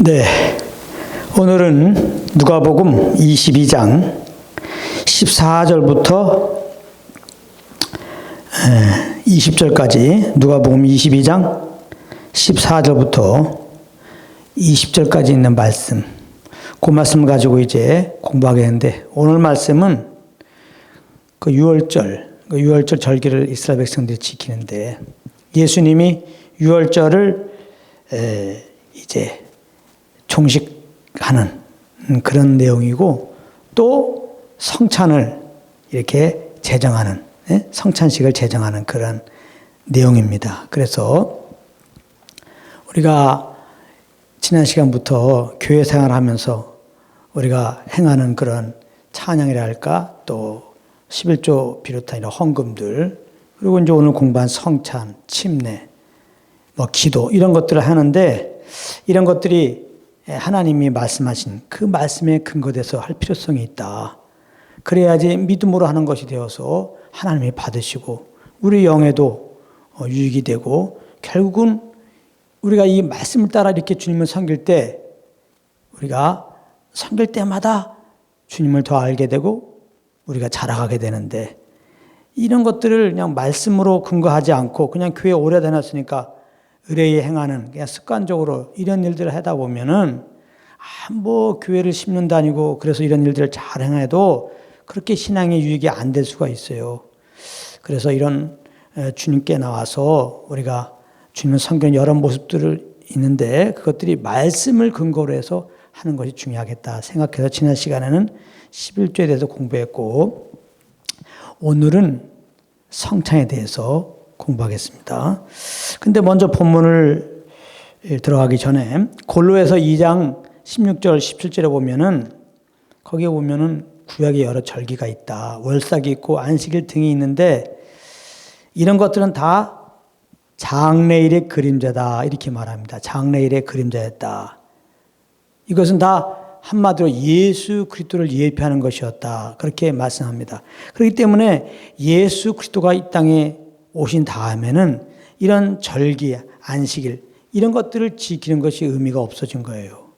네, 오늘은 누가복음 22장 14절부터 20절까지 누가복음 22장 14절부터 20절까지 있는 말씀, 그 말씀 가지고 이제 공부하겠는데, 오늘 말씀은 그 유월절 절기를 이스라엘 백성들이 지키는데, 예수님이 유월절을 이제 종식하는 그런 내용이고, 또 성찬을 이렇게 제정하는, 성찬식을 제정하는 그런 내용입니다. 그래서 우리가 지난 시간부터 교회 생활하면서 우리가 행하는 그런 찬양이라 할까, 또 11조 비롯한 이런 헌금들, 그리고 이제 오늘 공부한 성찬, 침례, 기도, 이런 것들을 하는데, 이런 것들이 하나님이 말씀하신 그 말씀에 근거돼서 할 필요성이 있다. 그래야지 믿음으로 하는 것이 되어서 하나님이 받으시고 우리 영에도 유익이 되고, 결국은 우리가 이 말씀을 따라 이렇게 주님을 섬길 때, 우리가 섬길 때마다 주님을 더 알게 되고 우리가 자라가게 되는데, 이런 것들을 그냥 말씀으로 근거하지 않고 그냥 교회 오래 다녔으니까 의뢰에 행하는, 그냥 습관적으로 이런 일들을 하다 보면은, 교회를 10년 다니고 그래서 이런 일들을 잘 행해도 그렇게 신앙의 유익이 안 될 수가 있어요. 그래서 이런 주님께 나와서 우리가 주님을 섬기는 여러 모습들을 있는데, 그것들이 말씀을 근거로 해서 하는 것이 중요하겠다 생각해서 지난 시간에는 11조에 대해서 공부했고, 오늘은 성찬에 대해서 공부하겠습니다. 근데 먼저 본문을 들어가기 전에 골로새서 2장 16절 17절에 보면은, 거기에 보면은 구약의 여러 절기가 있다. 월삭이 있고 안식일 등이 있는데, 이런 것들은 다 장래일의 그림자다, 이렇게 말합니다. 장래일의 그림자였다. 이것은 다 한마디로 예수 그리스도를 예표하는 것이었다, 그렇게 말씀합니다. 그렇기 때문에 예수 그리스도가 이 땅에 오신 다음에는 이런 절기, 안식일, 이런 것들을 지키는 것이 의미가 없어진 거예요.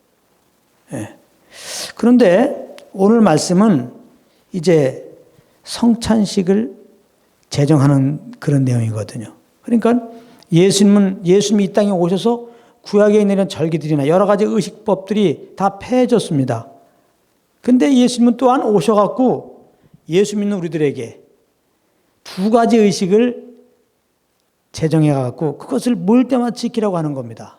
그런데 오늘 말씀은 이제 성찬식을 제정하는 그런 내용이거든요. 그러니까 예수님이 이 땅에 오셔서 구약에 있는 이런 절기들이나 여러 가지 의식법들이 다 폐해졌습니다. 근데 예수님은 또한 오셔갖고 예수 믿는 우리들에게 두 가지 의식을 제정해갖고 그것을 모일 때마다 지키라고 하는 겁니다.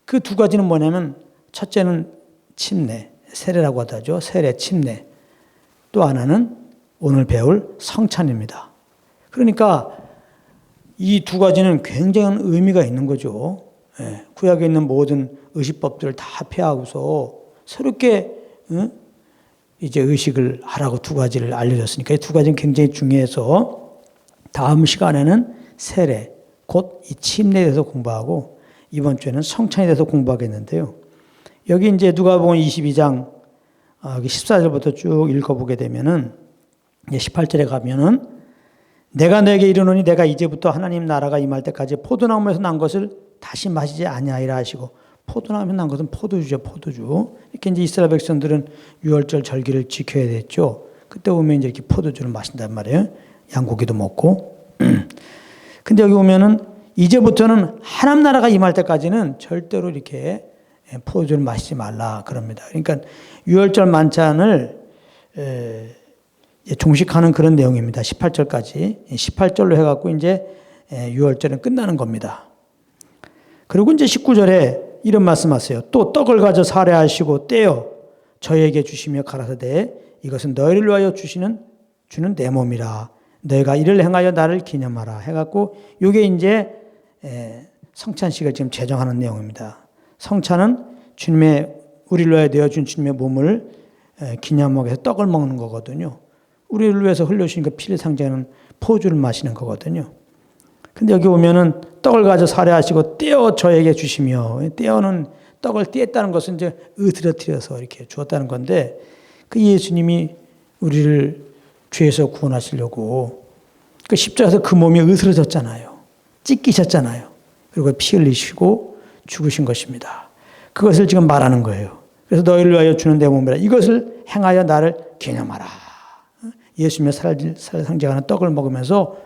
그 두 가지는 뭐냐면, 첫째는 침례, 세례라고 하죠. 세례, 침례. 또 하나는 오늘 배울 성찬입니다. 그러니까 이 두 가지는 굉장한 의미가 있는 거죠. 구약에 있는 모든 의식법들을 다 폐하고서 새롭게 이제 의식을 하라고 두 가지를 알려줬으니까, 이 두 가지는 굉장히 중요해서 다음 시간에는 세례, 곧 이 침례에 대해서 공부하고, 이번 주에는 성찬에 대해서 공부하겠는데요. 여기 이제 누가복음 22장 14절부터 쭉 읽어보게 되면은, 18절에 가면은, 내가 너에게 이르노니 내가 이제부터 하나님 나라가 임할 때까지 포도나무에서 난 것을 다시 마시지 아니하리라 하시고, 포도나무에서 난 것은 포도주죠, 포도주. 이렇게 이제 이스라엘 백성들은 유월절 절기를 지켜야 됐죠. 그때 보면 이제 이렇게 포도주를 마신단 말이에요. 양고기도 먹고. 근데 여기 보면은 이제부터는 하나님 나라가 임할 때까지는 절대로 이렇게 포도주를 마시지 말라, 그럽니다. 그러니까 유월절 만찬을 종식하는 그런 내용입니다. 18절까지. 18절로 해갖고 이제 유월절은 끝나는 겁니다. 그리고 이제 19절에 이런 말씀하세요. 또 떡을 가져 살해하시고 떼어 저에게 주시며 가라사대, 이것은 너희를 위하여 주는 내 몸이라. 너희가 이를 행하여 나를 기념하라 해갖고, 이게 이제 성찬식을 지금 제정하는 내용입니다. 성찬은 우리를 위하여 내어준 주님의 몸을 기념하기 위해서 떡을 먹는 거거든요. 우리를 위해서 흘려주신 그 피를 상징하는 포주를 마시는 거거든요. 근데 여기 보면은 떡을 가져 살해하시고 떼어 저에게 주시며, 떼어는 떡을 떼었다는 것은 이제 으스러뜨려서 이렇게 주었다는 건데, 그 예수님이 우리를 죄에서 구원하시려고 그 십자가에서 그 몸이 으스러졌잖아요. 찢기셨잖아요. 그리고 피 흘리시고 죽으신 것입니다. 그것을 지금 말하는 거예요. 그래서 너희를 위하여 주는 내 몸이라. 이것을 행하여 나를 기념하라. 예수님의 살을 상징하는 떡을 먹으면서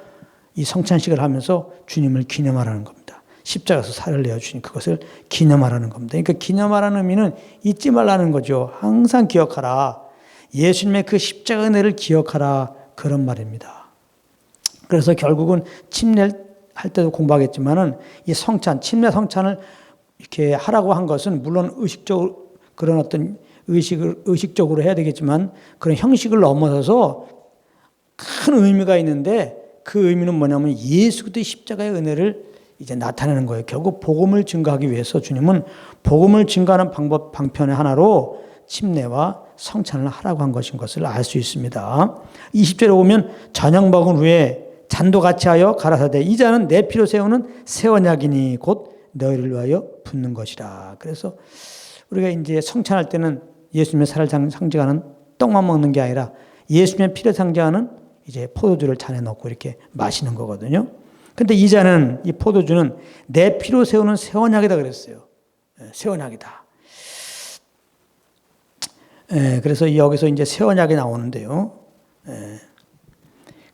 이 성찬식을 하면서 주님을 기념하라는 겁니다. 십자가에서 살을 내어주신 그것을 기념하라는 겁니다. 그러니까 기념하라는 의미는 잊지 말라는 거죠. 항상 기억하라. 예수님의 그 십자가 은혜를 기억하라. 그런 말입니다. 그래서 결국은 침례할 때도 공부하겠지만은 이 성찬, 침례 성찬을 이렇게 하라고 한 것은 물론 의식적으로 그런 어떤 의식적으로 해야 되겠지만 그런 형식을 넘어서서 큰 의미가 있는데 그 의미는 뭐냐면 예수 그리스도의 십자가의 은혜를 이제 나타내는 거예요. 결국 복음을 증거하기 위해서 주님은 복음을 증거하는 방편의 하나로 침례와 성찬을 하라고 한 것을 알 수 있습니다. 20절에 보면 저녁 먹은 후에 잔도 같이 하여 가라사대 이 잔은 내 피로 세우는 새 언약이니 곧 너희를 위하여 붓는 것이라. 그래서 우리가 이제 성찬할 때는 예수님의 살을 상징하는 떡만 먹는 게 아니라 예수님의 피를 상징하는 이제 포도주를 잔에 넣고 이렇게 마시는 거거든요. 근데 이 잔은, 이 포도주는 내 피로 세우는 새 언약이다 그랬어요. 새 언약이다. 그래서 여기서 이제 새 언약이 나오는데요.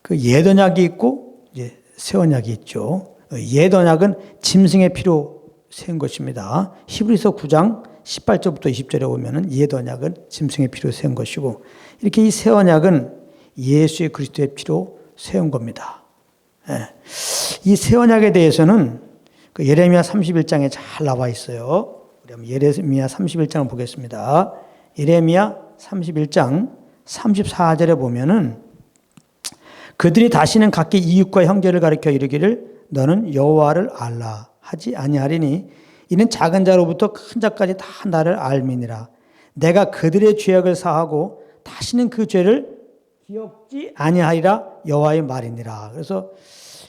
그 옛 언약이 있고 이제 새 언약이 있죠. 옛 언약은 짐승의 피로 세운 것입니다. 히브리서 9장 18절부터 20절에 보면은 옛 언약은 짐승의 피로 세운 것이고 이렇게 이 새 언약은 예수의 그리스도의 피로 세운 겁니다. 이 새 언약에 대해서는 그 예레미야 31장에 잘 나와 있어요. 우리 한번 예레미야 31장을 보겠습니다. 예레미야 31장 34절에 보면은 그들이 다시는 각기 이웃과 형제를 가리켜 이르기를 너는 여호와를 알라 하지 아니하리니 이는 작은 자로부터 큰 자까지 다 나를 알미니라. 내가 그들의 죄악을 사하고 다시는 그 죄를 기억지 아니하리라 여호와의 말이니라. 그래서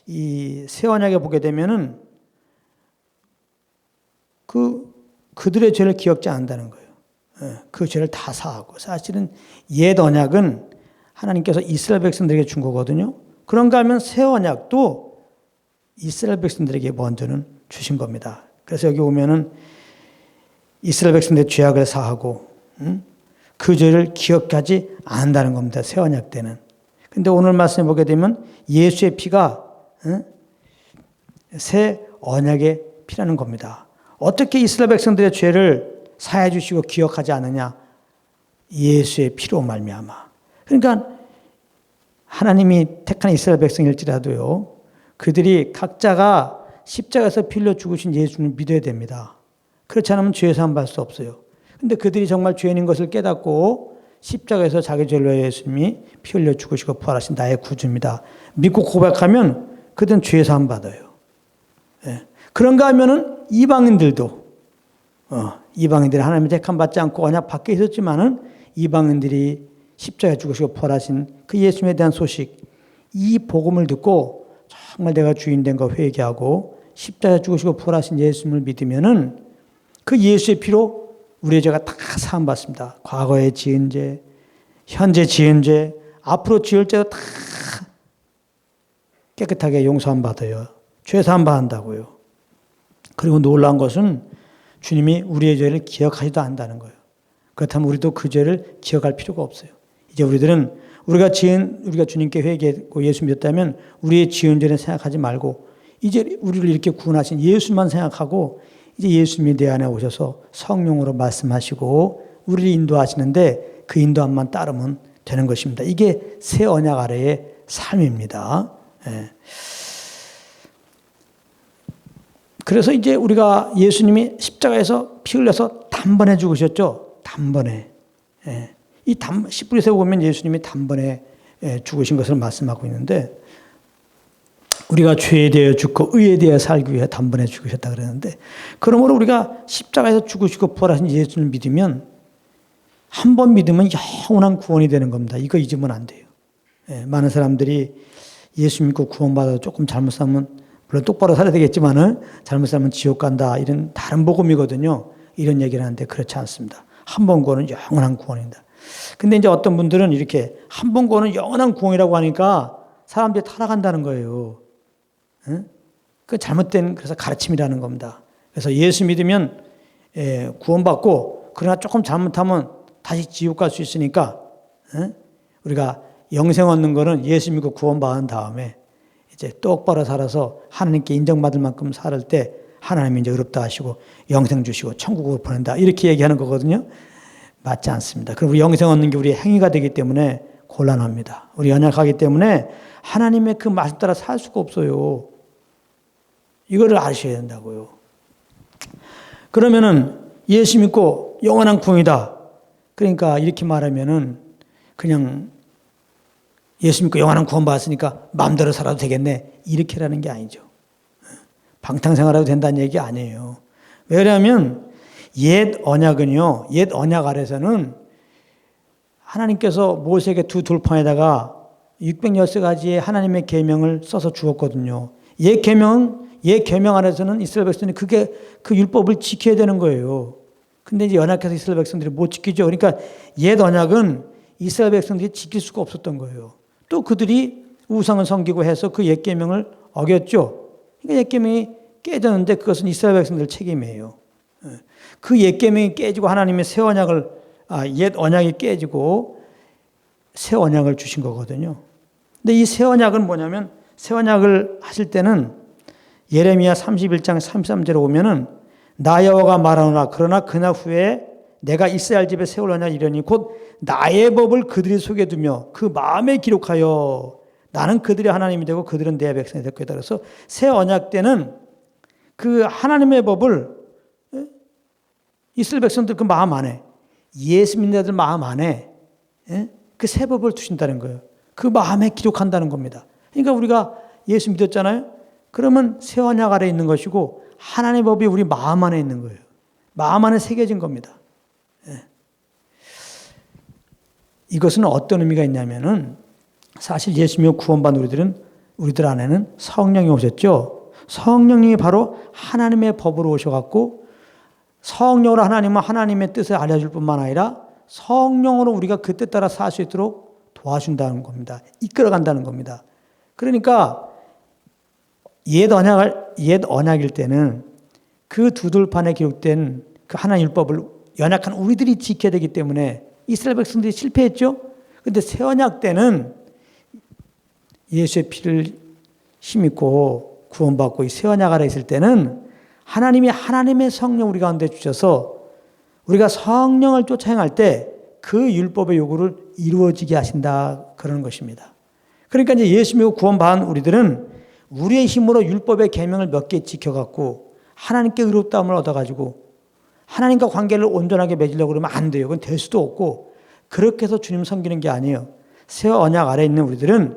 이 새 언약에 보게 되면은 그들의 죄를 기억지 않는다는 거예요. 그 죄를 다 사하고 사실은 옛 언약은 하나님께서 이스라엘 백성들에게 준 거거든요. 그런가 하면 새 언약도 이스라엘 백성들에게 먼저는 주신 겁니다. 그래서 여기 보면은 이스라엘 백성들의 죄악을 사하고 그 죄를 기억하지 않는다는 겁니다. 새 언약 때는. 근데 오늘 말씀에 보게 되면 예수의 피가 새 언약의 피라는 겁니다. 어떻게 이스라엘 백성들의 죄를 사해 주시고 기억하지 않느냐? 예수의 피로 말미암아. 그러니까 하나님이 택한 이스라엘 백성일지라도요. 그들이 각자가 십자가에서 피 흘려 죽으신 예수를 믿어야 됩니다. 그렇지 않으면 죄 사함 받을 수 없어요. 근데 그들이 정말 죄인인 것을 깨닫고 십자가에서 자기 죄를 위해 예수님이 피 흘려 죽으시고 부활하신 나의 구주입니다. 믿고 고백하면 그들은 죄 사함 받아요. 그런가 하면은 이방인들도 이방인들이 하나님의 택함 받지 않고 언약 밖에 있었지만은 이방인들이 십자가에 죽으시고 부활하신 그 예수님에 대한 소식, 이 복음을 듣고 정말 내가 주인 된 거 회개하고 십자가에 죽으시고 부활하신 예수님을 믿으면은 그 예수의 피로 우리의 죄가 다 사함 받습니다. 과거에 지은 죄, 현재 지은 죄, 앞으로 지을 죄도 다 깨끗하게 용서함 받아요. 죄 사함 받는다고요. 그리고 놀라운 것은 주님이 우리의 죄를 기억하지도 않는다는 거예요. 그렇다면 우리도 그 죄를 기억할 필요가 없어요. 이제 우리들은 우리가 주님께 회개했고 예수 믿었다면 우리의 지은 죄는 생각하지 말고 이제 우리를 이렇게 구원하신 예수만 생각하고 이제 예수님이 내 안에 오셔서 성령으로 말씀하시고 우리를 인도하시는데 그 인도함만 따르면 되는 것입니다. 이게 새 언약 아래의 삶입니다. 그래서 이제 우리가 예수님이 십자가에서 피 흘려서 단번에 죽으셨죠. 단번에. 이 10불에서 보면 예수님이 단번에 죽으신 것을 말씀하고 있는데 우리가 죄에 대해 죽고 의에 대해 살기 위해 단번에 죽으셨다 그러는데 그러므로 우리가 십자가에서 죽으시고 부활하신 예수를 믿으면 한 번 믿으면 영원한 구원이 되는 겁니다. 이거 잊으면 안 돼요. 많은 사람들이 예수 믿고 구원받아서 조금 잘못 살면 물론 똑바로 살아야 되겠지만은 잘못 살면 지옥 간다 이런 다른 복음이거든요. 이런 얘기를 하는데 그렇지 않습니다. 한 번 구원은 영원한 구원입니다. 근데 이제 어떤 분들은 이렇게 한 번 구원은 영원한 구원이라고 하니까 사람들이 타락한다는 거예요. 그 잘못된 그래서 가르침이라는 겁니다. 그래서 예수 믿으면 구원받고 그러나 조금 잘못하면 다시 지옥 갈 수 있으니까 우리가 영생 얻는 거는 예수 믿고 구원받은 다음에 이제 똑바로 살아서 하나님께 인정받을 만큼 살을 때 하나님이 이제 의롭다 하시고 영생 주시고 천국으로 보낸다 이렇게 얘기하는 거거든요. 맞지 않습니다. 그리고 영생 얻는 게 우리의 행위가 되기 때문에 곤란합니다. 우리 연약하기 때문에 하나님의 그 말씀 따라 살 수가 없어요. 이거를 아셔야 된다고요. 그러면은 예수 믿고 영원한 구원이다. 그러니까 이렇게 말하면은 그냥 예수 믿고 영원한 구원 받았으니까 마음대로 살아도 되겠네. 이렇게라는 게 아니죠. 방탕생활해도 된다는 얘기 아니에요. 왜냐하면 옛 언약은요. 옛 언약 아래서는 하나님께서 모세에게 두 돌판에다가 613가지의 하나님의 계명을 써서 주었거든요. 옛 계명 안에서는 이스라엘 백성들이 그 율법을 지켜야 되는 거예요. 근데 이제 연약해서 이스라엘 백성들이 못 지키죠. 그러니까 옛 언약은 이스라엘 백성들이 지킬 수가 없었던 거예요. 또 그들이 우상을 섬기고 해서 그 옛 계명을 어겼죠. 그러니까 옛 계명이 깨졌는데 그것은 이스라엘 백성들 책임이에요. 그 옛 계명이 깨지고 하나님의 새 언약을 옛 언약이 깨지고 새 언약을 주신 거거든요. 근데 이 새 언약은 뭐냐면 새 언약을 하실 때는 예레미야 31장 33절에 보면은 나 여호와가 말하노라 그러나 그날 후에 내가 이스라엘 집에 세울 언약이 이러니 곧 나의 법을 그들이 속에 두며 그 마음에 기록하여 나는 그들의 하나님이 되고 그들은 내 백성이 될 거다. 그래서 새 언약 때는 그 하나님의 법을 이스라엘 백성들 그 마음 안에 예수 믿는 자들 마음 안에 그 새 법을 두신다는 거예요. 그 마음에 기록한다는 겁니다. 그러니까 우리가 예수 믿었잖아요. 그러면 새 언약 아래 있는 것이고 하나님의 법이 우리 마음 안에 있는 거예요. 마음 안에 새겨진 겁니다. 이것은 어떤 의미가 있냐면은 사실 예수 믿고 구원받은 우리들 안에는 성령이 오셨죠. 성령님이 바로 하나님의 법으로 오셔갖고 성령으로 하나님은 하나님의 뜻을 알려줄 뿐만 아니라 성령으로 우리가 그 뜻 따라 살 수 있도록 도와준다는 겁니다. 이끌어간다는 겁니다. 그러니까 옛 언약일 때는 그 두 돌판에 기록된 그 하나님 율법을 연약한 우리들이 지켜야 되기 때문에 이스라엘 백성들이 실패했죠. 그런데 새 언약 때는 예수의 피를 힘입고 구원받고 이 새 언약 아래 있을 때는 하나님이 하나님의 성령 우리 가운데 주셔서 우리가 성령을 쫓아 행할 때 그 율법의 요구를 이루어지게 하신다 그러는 것입니다. 그러니까 이제 예수 믿고 구원받은 우리들은 우리의 힘으로 율법의 계명을 몇 개 지켜갖고 하나님께 의롭다함을 얻어가지고 하나님과 관계를 온전하게 맺으려고 그러면 안 돼요. 그건 될 수도 없고 그렇게 해서 주님 섬기는 게 아니에요. 새 언약 아래 있는 우리들은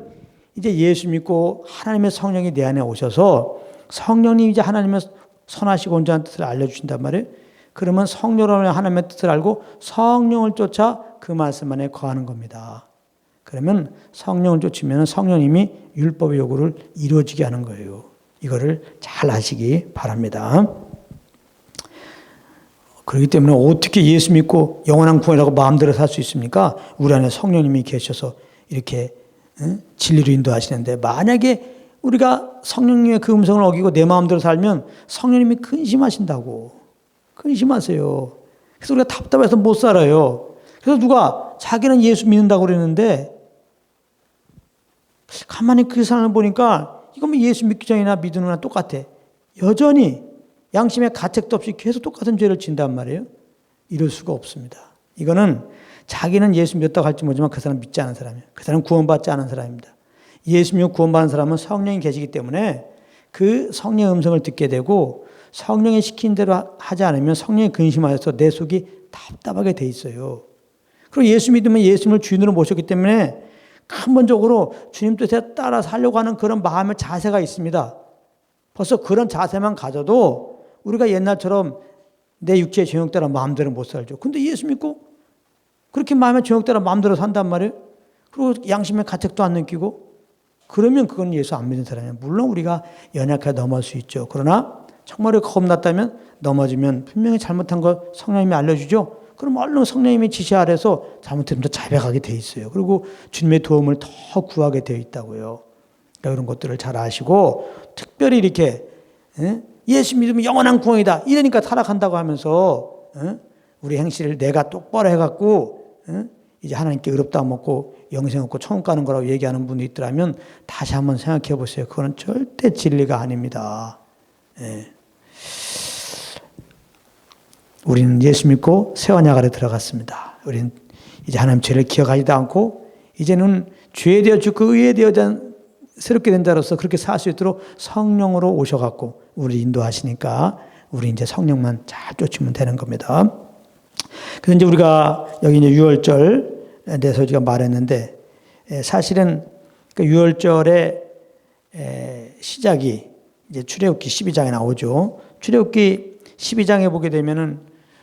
이제 예수 믿고 하나님의 성령이 내 안에 오셔서 성령님이 이제 하나님의 선하시고 온전한 뜻을 알려주신단 말이에요. 그러면 성령으로 하나님의 뜻을 알고 성령을 쫓아 그 말씀 안에 거하는 겁니다. 그러면 성령을 쫓으면 성령님이 율법의 요구를 이루어지게 하는 거예요. 이거를 잘 아시기 바랍니다. 그렇기 때문에 어떻게 예수 믿고 영원한 구원이라고 마음대로 살 수 있습니까? 우리 안에 성령님이 계셔서 이렇게 진리로 인도하시는데 만약에 우리가 성령님의 그 음성을 어기고 내 마음대로 살면 성령님이 근심하신다고. 근심하세요. 그래서 우리가 답답해서 못 살아요. 그래서 누가 자기는 예수 믿는다고 그랬는데 가만히 그 사람을 보니까 이건 뭐 예수 믿기 전이나 믿는 거나 똑같아. 여전히 양심의 가책도 없이 계속 똑같은 죄를 진단 말이에요. 이럴 수가 없습니다. 이거는 자기는 예수 믿었다고 할지 모르지만 그 사람은 믿지 않은 사람이에요. 그 사람은 구원받지 않은 사람입니다. 예수 믿고 구원받은 사람은 성령이 계시기 때문에 그 성령의 음성을 듣게 되고 성령이 시킨 대로 하지 않으면 성령이 근심하여서 내 속이 답답하게 돼 있어요. 그리고 예수 믿으면 예수님을 주인으로 모셨기 때문에 근본적으로 주님 뜻에 따라 살려고 하는 그런 마음의 자세가 있습니다. 벌써 그런 자세만 가져도 우리가 옛날처럼 내 육체의 정욕 따라 마음대로 못 살죠. 근데 예수 믿고 그렇게 마음의 정욕 따라 마음대로 산단 말이에요. 그리고 양심의 가책도 안 느끼고 그러면 그건 예수 안 믿는 사람이에요. 물론 우리가 연약하게 넘어질 수 있죠. 그러나 정말 겁났다면 넘어지면 분명히 잘못한 걸 성령님이 알려주죠. 그럼 얼른 성령님의 지시 아래서 잘못하면 더 자백하게 돼 있어요. 그리고 주님의 도움을 더 구하게 되어 있다고요. 그러니까 그런 것들을 잘 아시고 특별히 이렇게 예수 믿으면 영원한 구원이다. 이러니까 타락한다고 하면서 우리 행실을 내가 똑바로 해갖고 이제 하나님께 의롭다 먹고 영생 얻고 천국 가는 거라고 얘기하는 분이 있더라면 다시 한번 생각해 보세요. 그거는 절대 진리가 아닙니다. 우리는 예수 믿고 새 언약 아래 들어갔습니다. 우리는 이제 하나님 죄를 기억하지도 않고 이제는 죄에 되어 죽고 의에 되어 새롭게 된 자로서 그렇게 살 수 있도록 성령으로 오셔갖고 우리 인도하시니까 우리 이제 성령만 잘 쫓으면 되는 겁니다. 그래서 이제 우리가 여기 이제 유월절에 대해서 제가 말했는데 사실은 그 유월절의 시작이 이제 출애굽기 12장에 나오죠. 출애굽기 12장에 보게 되면은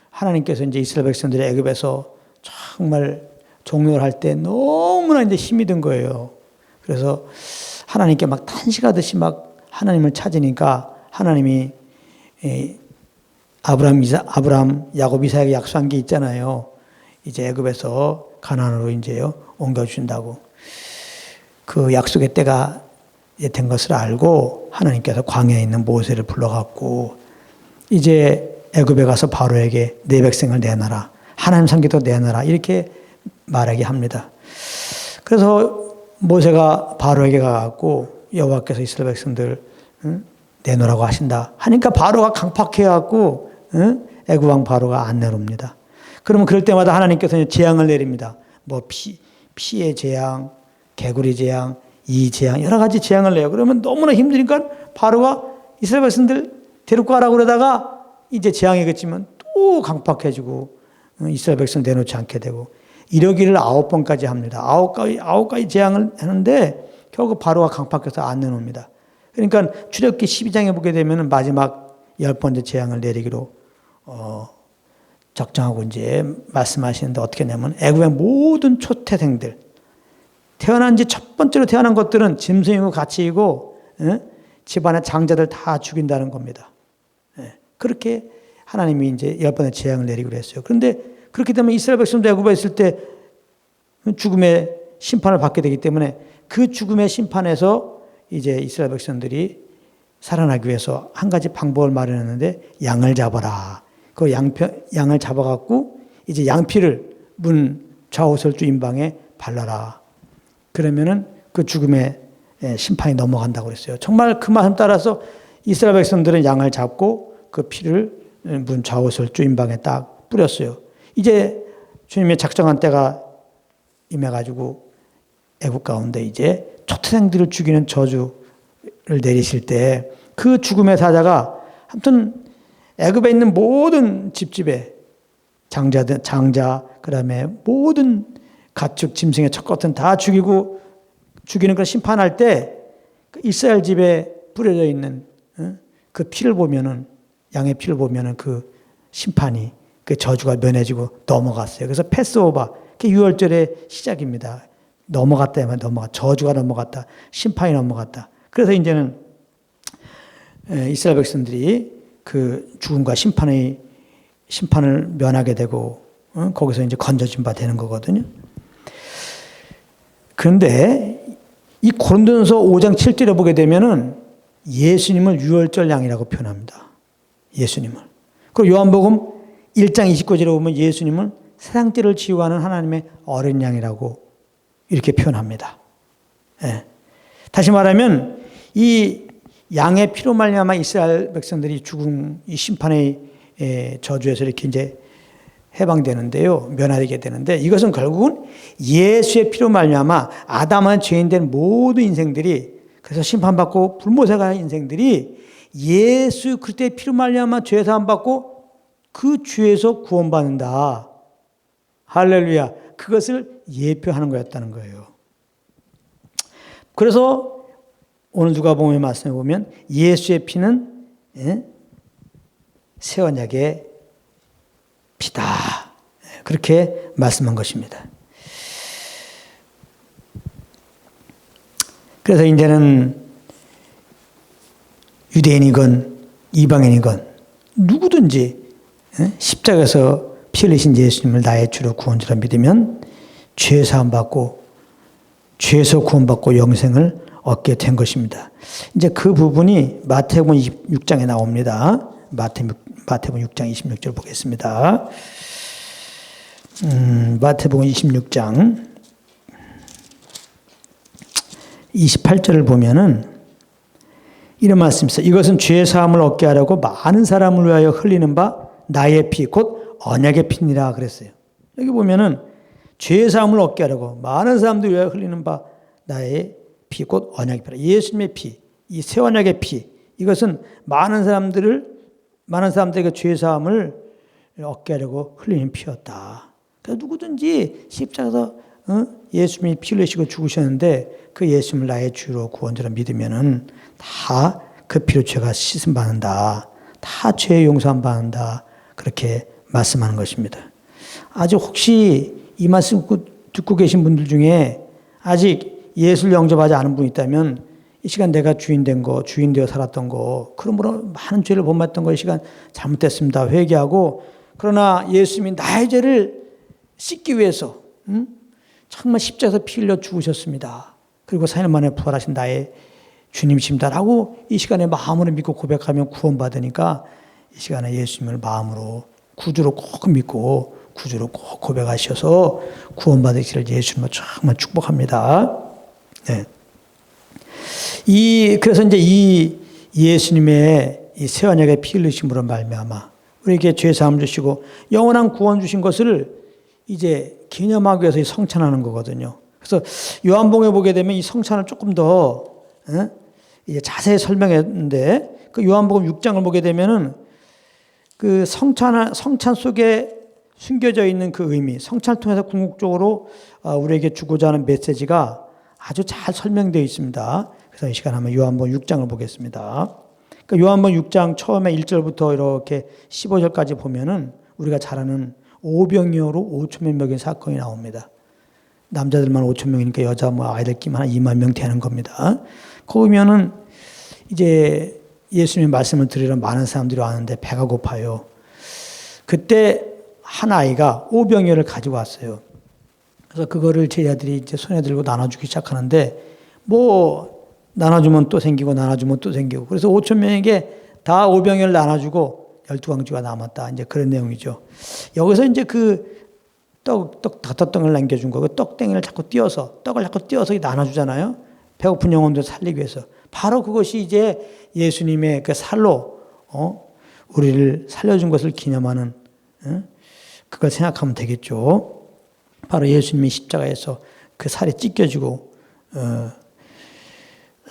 하나님께서 이제 이스라엘 백성들이 애굽에서 정말 종료를 할 때 너무나 이제 힘이 든 거예요. 그래서 하나님께 막 탄식하듯이 막 하나님을 찾으니까 하나님이 아브라함, 야곱, 이삭에게 약속한 게 있잖아요. 이제 애굽에서 가나안으로 이제요 옮겨 주신다고. 그 약속의 때가 된 것을 알고 하나님께서 광야에 있는 모세를 불러갖고 이제 애굽에 가서 바로에게 내 백성을 내놔라. 하나님 섬기도 내놔라. 이렇게 말하게 합니다. 그래서 모세가 바로에게 가갖고 여호와께서 이스라엘 백성들 내놓으라고 하신다 하니까 바로가 강팍해갖고 애굽 왕 바로가 안 내놓습니다. 그러면 그럴 때마다 하나님께서 재앙을 내립니다. 뭐 피의 재앙, 개구리 재앙, 이 재앙 여러 가지 재앙을 내요. 그러면 너무나 힘드니까 바로가 이스라엘 백성들 데리고 가라고 그러다가 이제 재앙이겠지만 또 강팍해지고 이스라엘 백성 내놓지 않게 되고 이러기를 9번까지 합니다. 9가지 재앙을 하는데 결국 바로가 강팍해서 안 내놓습니다. 그러니까 출애굽기 12장에 보게 되면 마지막 10번째 재앙을 내리기로 적정하고 이제 말씀하시는데 어떻게 하냐면 애굽의 모든 초태생들 태어난 지 첫 번째로 태어난 것들은 짐승이고 가치이고 집안의 장자들 다 죽인다는 겁니다. 그렇게 하나님이 이제 10번의 재앙을 내리기로 했어요. 그런데 그렇게 되면 이스라엘 백성도 애굽에 있을 때 죽음의 심판을 받게 되기 때문에 그 죽음의 심판에서 이제 이스라엘 백성들이 살아나기 위해서 한 가지 방법을 마련했는데 양을 잡아라. 그 양을 잡아갖고 이제 양피를 문 좌우설주 임방에 발라라. 그러면은 그 죽음의 심판이 넘어간다고 그랬어요. 정말 그 말씀 따라서 이스라엘 백성들은 양을 잡고 그 피를 문 좌우설주 임방에 딱 뿌렸어요. 이제 주님의 작정한 때가 임해가지고 애국 가운데 이제 초태생들을 죽이는 저주를 내리실 때 그 죽음의 사자가 아무튼 애굽에 있는 모든 집집에 장자 그다음에 모든 가축 짐승의 첫 것은 다 죽이는 그런 심판할 때 이스라엘 집에 뿌려져 있는 그 피를 보면은 양의 피를 보면은 그 심판이 그 저주가 면해지고 넘어갔어요. 그래서 패스오버, 그게 유월절의 시작입니다. 넘어갔다, 저주가 넘어갔다, 심판이 넘어갔다. 그래서 이제는 이스라엘 백성들이 그 죽음과 심판을 면하게 되고 거기서 이제 건져진 바 되는 거거든요. 그런데 이 고린도전서 5장 7절에 보게 되면은 예수님을 유월절 양이라고 표현합니다. 예수님을. 그리고 요한복음 1장 29절에 보면 예수님은 세상 죄를 치유하는 하나님의 어린 양이라고 이렇게 표현합니다. 예. 다시 말하면 이 양의 피로 말미암아 이스라엘 백성들이 죽음 이 심판의 저주에서 이렇게 이제 해방되는데요, 면하게 되는데 이것은 결국은 예수의 피로 말미암아 아담의 죄인된 모든 인생들이 그래서 심판받고 불모세가 인생들이 예수 그리스도의 피로 말미암아 죄 사함 받고 그 죄에서 구원받는다. 할렐루야. 그것을 예표하는 거였다는 거예요. 그래서 오늘 누가복음의 말씀에 보면 예수의 피는 새 언약의 피다. 그렇게 말씀한 것입니다. 그래서 이제는 유대인이건 이방인이건 누구든지 십자가에서 피 흘리신 예수님을 나의 주로 구원자로 믿으면 죄 사함 받고 죄에서 구원받고 영생을 얻게 된 것입니다. 이제 그 부분이 마태복음 26장에 나옵니다. 마태복음 6장 26절 보겠습니다. 마태복음 26장 28절을 보면은 이런 말씀이 있어요. 이것은 죄 사함을 얻게 하려고 많은 사람을 위하여 흘리는 바 나의 피 곧 언약의 피니라 그랬어요. 여기 보면은 죄 사함을 얻게 하려고 많은 사람들 위하여 흘리는 바 나의 피 곧 언약의 피라. 예수님의 피, 이 새 언약의 피. 이것은 많은 사람들에게 죄 사함을 얻게 하려고 흘리는 피였다. 그러니까 누구든지 십자가에서 예수님이 피 흘리시고 죽으셨는데 그 예수님을 나의 주로 구원자로 믿으면은 다 그 피로 죄가 씻음 받는다. 다 죄의 용서함 받는다. 그렇게 말씀하는 것입니다. 아직 혹시 이 말씀 듣고 계신 분들 중에 아직 예수를 영접하지 않은 분이 있다면 이 시간 내가 주인 되어 살았던 거, 그러므로 많은 죄를 본받았던 거 이 시간 잘못됐습니다. 회개하고 그러나 예수님이 나의 죄를 씻기 위해서 정말 십자가에서 피 흘려 죽으셨습니다. 그리고 4일 만에 부활하신 나의 주님이십니다라고 이 시간에 마음으로 믿고 고백하면 구원받으니까 이 시간에 예수님을 마음으로 구주로 꼭 믿고 구주로 꼭 고백하셔서 구원받으시기를 예수님을 정말 축복합니다. 네. 그래서 이제 이 예수님의 이 새 언약의 피 흘리심으로 말미암아 우리에게 죄 사함 주시고 영원한 구원 주신 것을 이제 기념하기 위해서 성찬하는 거거든요. 그래서 요한복음에 보게 되면 이 성찬을 조금 더 이제 자세히 설명했는데 그 요한복음 6장을 보게 되면은 그 성찬 속에 숨겨져 있는 그 의미, 성찬을 통해서 궁극적으로 우리에게 주고자 하는 메시지가 아주 잘 설명되어 있습니다. 그래서 이 시간 한번 요한복음 6장을 보겠습니다. 그러니까 요한복음 6장 처음에 1절부터 이렇게 15절까지 보면은 우리가 잘 아는 오병이어로 5,000명 먹인 사건이 나옵니다. 남자들만 5,000명이니까 여자 아이들 끼면 한 2만 명 되는 겁니다. 거기 보면은 이제 예수님의 말씀을 들으러 많은 사람들이 왔는데 배가 고파요. 그때 한 아이가 오병이어를 가지고 왔어요. 그래서 그거를 제자들이 이제 손에 들고 나눠주기 시작하는데 뭐 나눠주면 또 생기고 나눠주면 또 생기고 그래서 5,000명에게 다 오병이어를 나눠주고 12광주가 남았다. 이제 그런 내용이죠. 여기서 이제 그 다섯 덩을 남겨준 거고 떡땡이를 자꾸 떡을 자꾸 띄어서 나눠주잖아요. 배고픈 영혼들 살리기 위해서. 바로 그것이 이제 예수님의 그 살로 우리를 살려준 것을 기념하는 그걸 생각하면 되겠죠. 바로 예수님이 십자가에서 그 살이 찢겨지고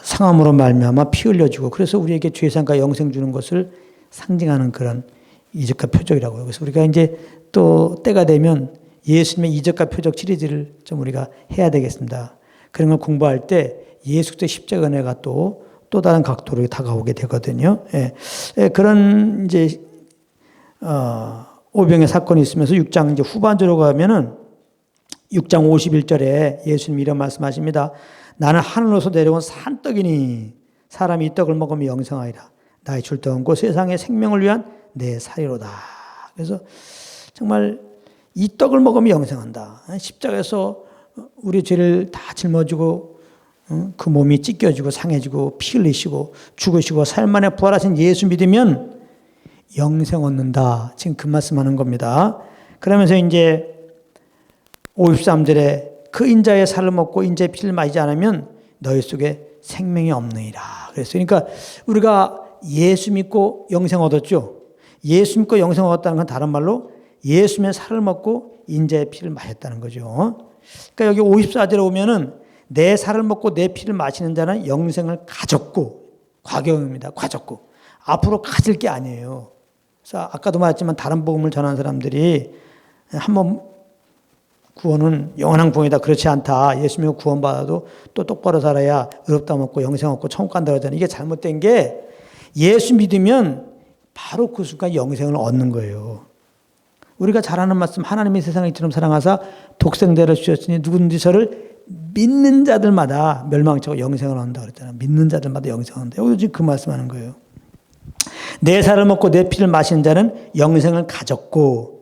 상함으로 말미암아 피 흘려지고 그래서 우리에게 죄상과 영생 주는 것을 상징하는 그런 이적과 표적이라고요. 그래서 우리가 이제 또 때가 되면 예수님의 이적과 표적 시리즈를 좀 우리가 해야 되겠습니다. 그런 걸 공부할 때 예수 그리스도의 십자가 은혜가 또 다른 각도로 다가오게 되거든요. 그런 이제 오병의 사건이 있으면서 6장 이제 후반절로 가면은 6장 51절에 예수님이 이런 말씀하십니다. 나는 하늘로서 내려온 산떡이니 사람이 이 떡을 먹으면 영생하리라. 나의 줄 떡은 곧 세상의 생명을 위한 내 살이로다. 그래서 정말 이 떡을 먹으면 영생한다. 십자가에서 우리 죄를 다 짊어지고 그 몸이 찢겨지고 상해지고 피 흘리시고 죽으시고 4일 만에 부활하신 예수 믿으면 영생 얻는다. 지금 그 말씀하는 겁니다. 그러면서 이제 53절에 그 인자의 살을 먹고 인자의 피를 마시지 않으면 너희 속에 생명이 없느니라. 그랬어요. 그러니까 우리가 예수 믿고 영생 얻었죠. 예수 믿고 영생 얻었다는 건 다른 말로 예수님의 살을 먹고 인자의 피를 마셨다는 거죠. 그러니까 여기 54절에 오면은 내 살을 먹고 내 피를 마시는 자는 영생을 가졌고, 과거형입니다. 가졌고. 앞으로 가질 게 아니에요. 그래서 아까도 말했지만 다른 복음을 전하는 사람들이 한번 구원은 영원한 구원이다. 그렇지 않다. 예수 믿고 구원받아도 또 똑바로 살아야 의롭다 먹고 영생 얻고 천국 간다 그러잖아요. 이게 잘못된 게 예수 믿으면 바로 그 순간 영생을 얻는 거예요. 우리가 잘 아는 말씀 하나님이 세상을 이처럼 사랑하사 독생자를 주셨으니 누구든지 저를 믿는 자들마다 멸망치 않고 영생을 얻는다 그랬잖아요. 믿는 자들마다 영생을 얻는다. 여기 지금 그 말씀하는 거예요. 내 살을 먹고 내 피를 마시는 자는 영생을 가졌고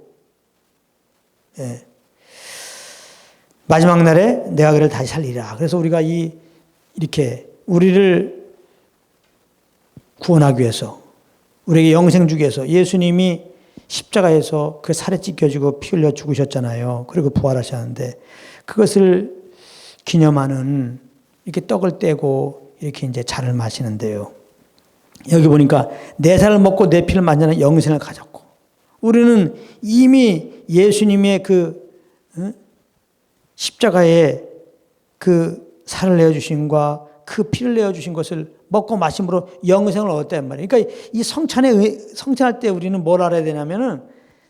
마지막 날에 내가 그를 다시 살리라. 그래서 우리가 이렇게 우리를 구원하기 위해서, 우리에게 영생 주기 위해서 예수님이 십자가에서 그 살에 찢겨지고 피 흘려 죽으셨잖아요. 그리고 부활하셨는데 그것을 기념하는 이렇게 떡을 떼고 이렇게 이제 잔을 마시는데요. 여기 보니까 내 살을 먹고 내 피를 마시는 영생을 가졌고, 우리는 이미 예수님의 그 십자가에 그 살을 내어주심과 그 피를 내어주신 것을 먹고 마심으로 영생을 얻었단 말이에요. 그러니까 이 성찬할 때 우리는 뭘 알아야 되냐면은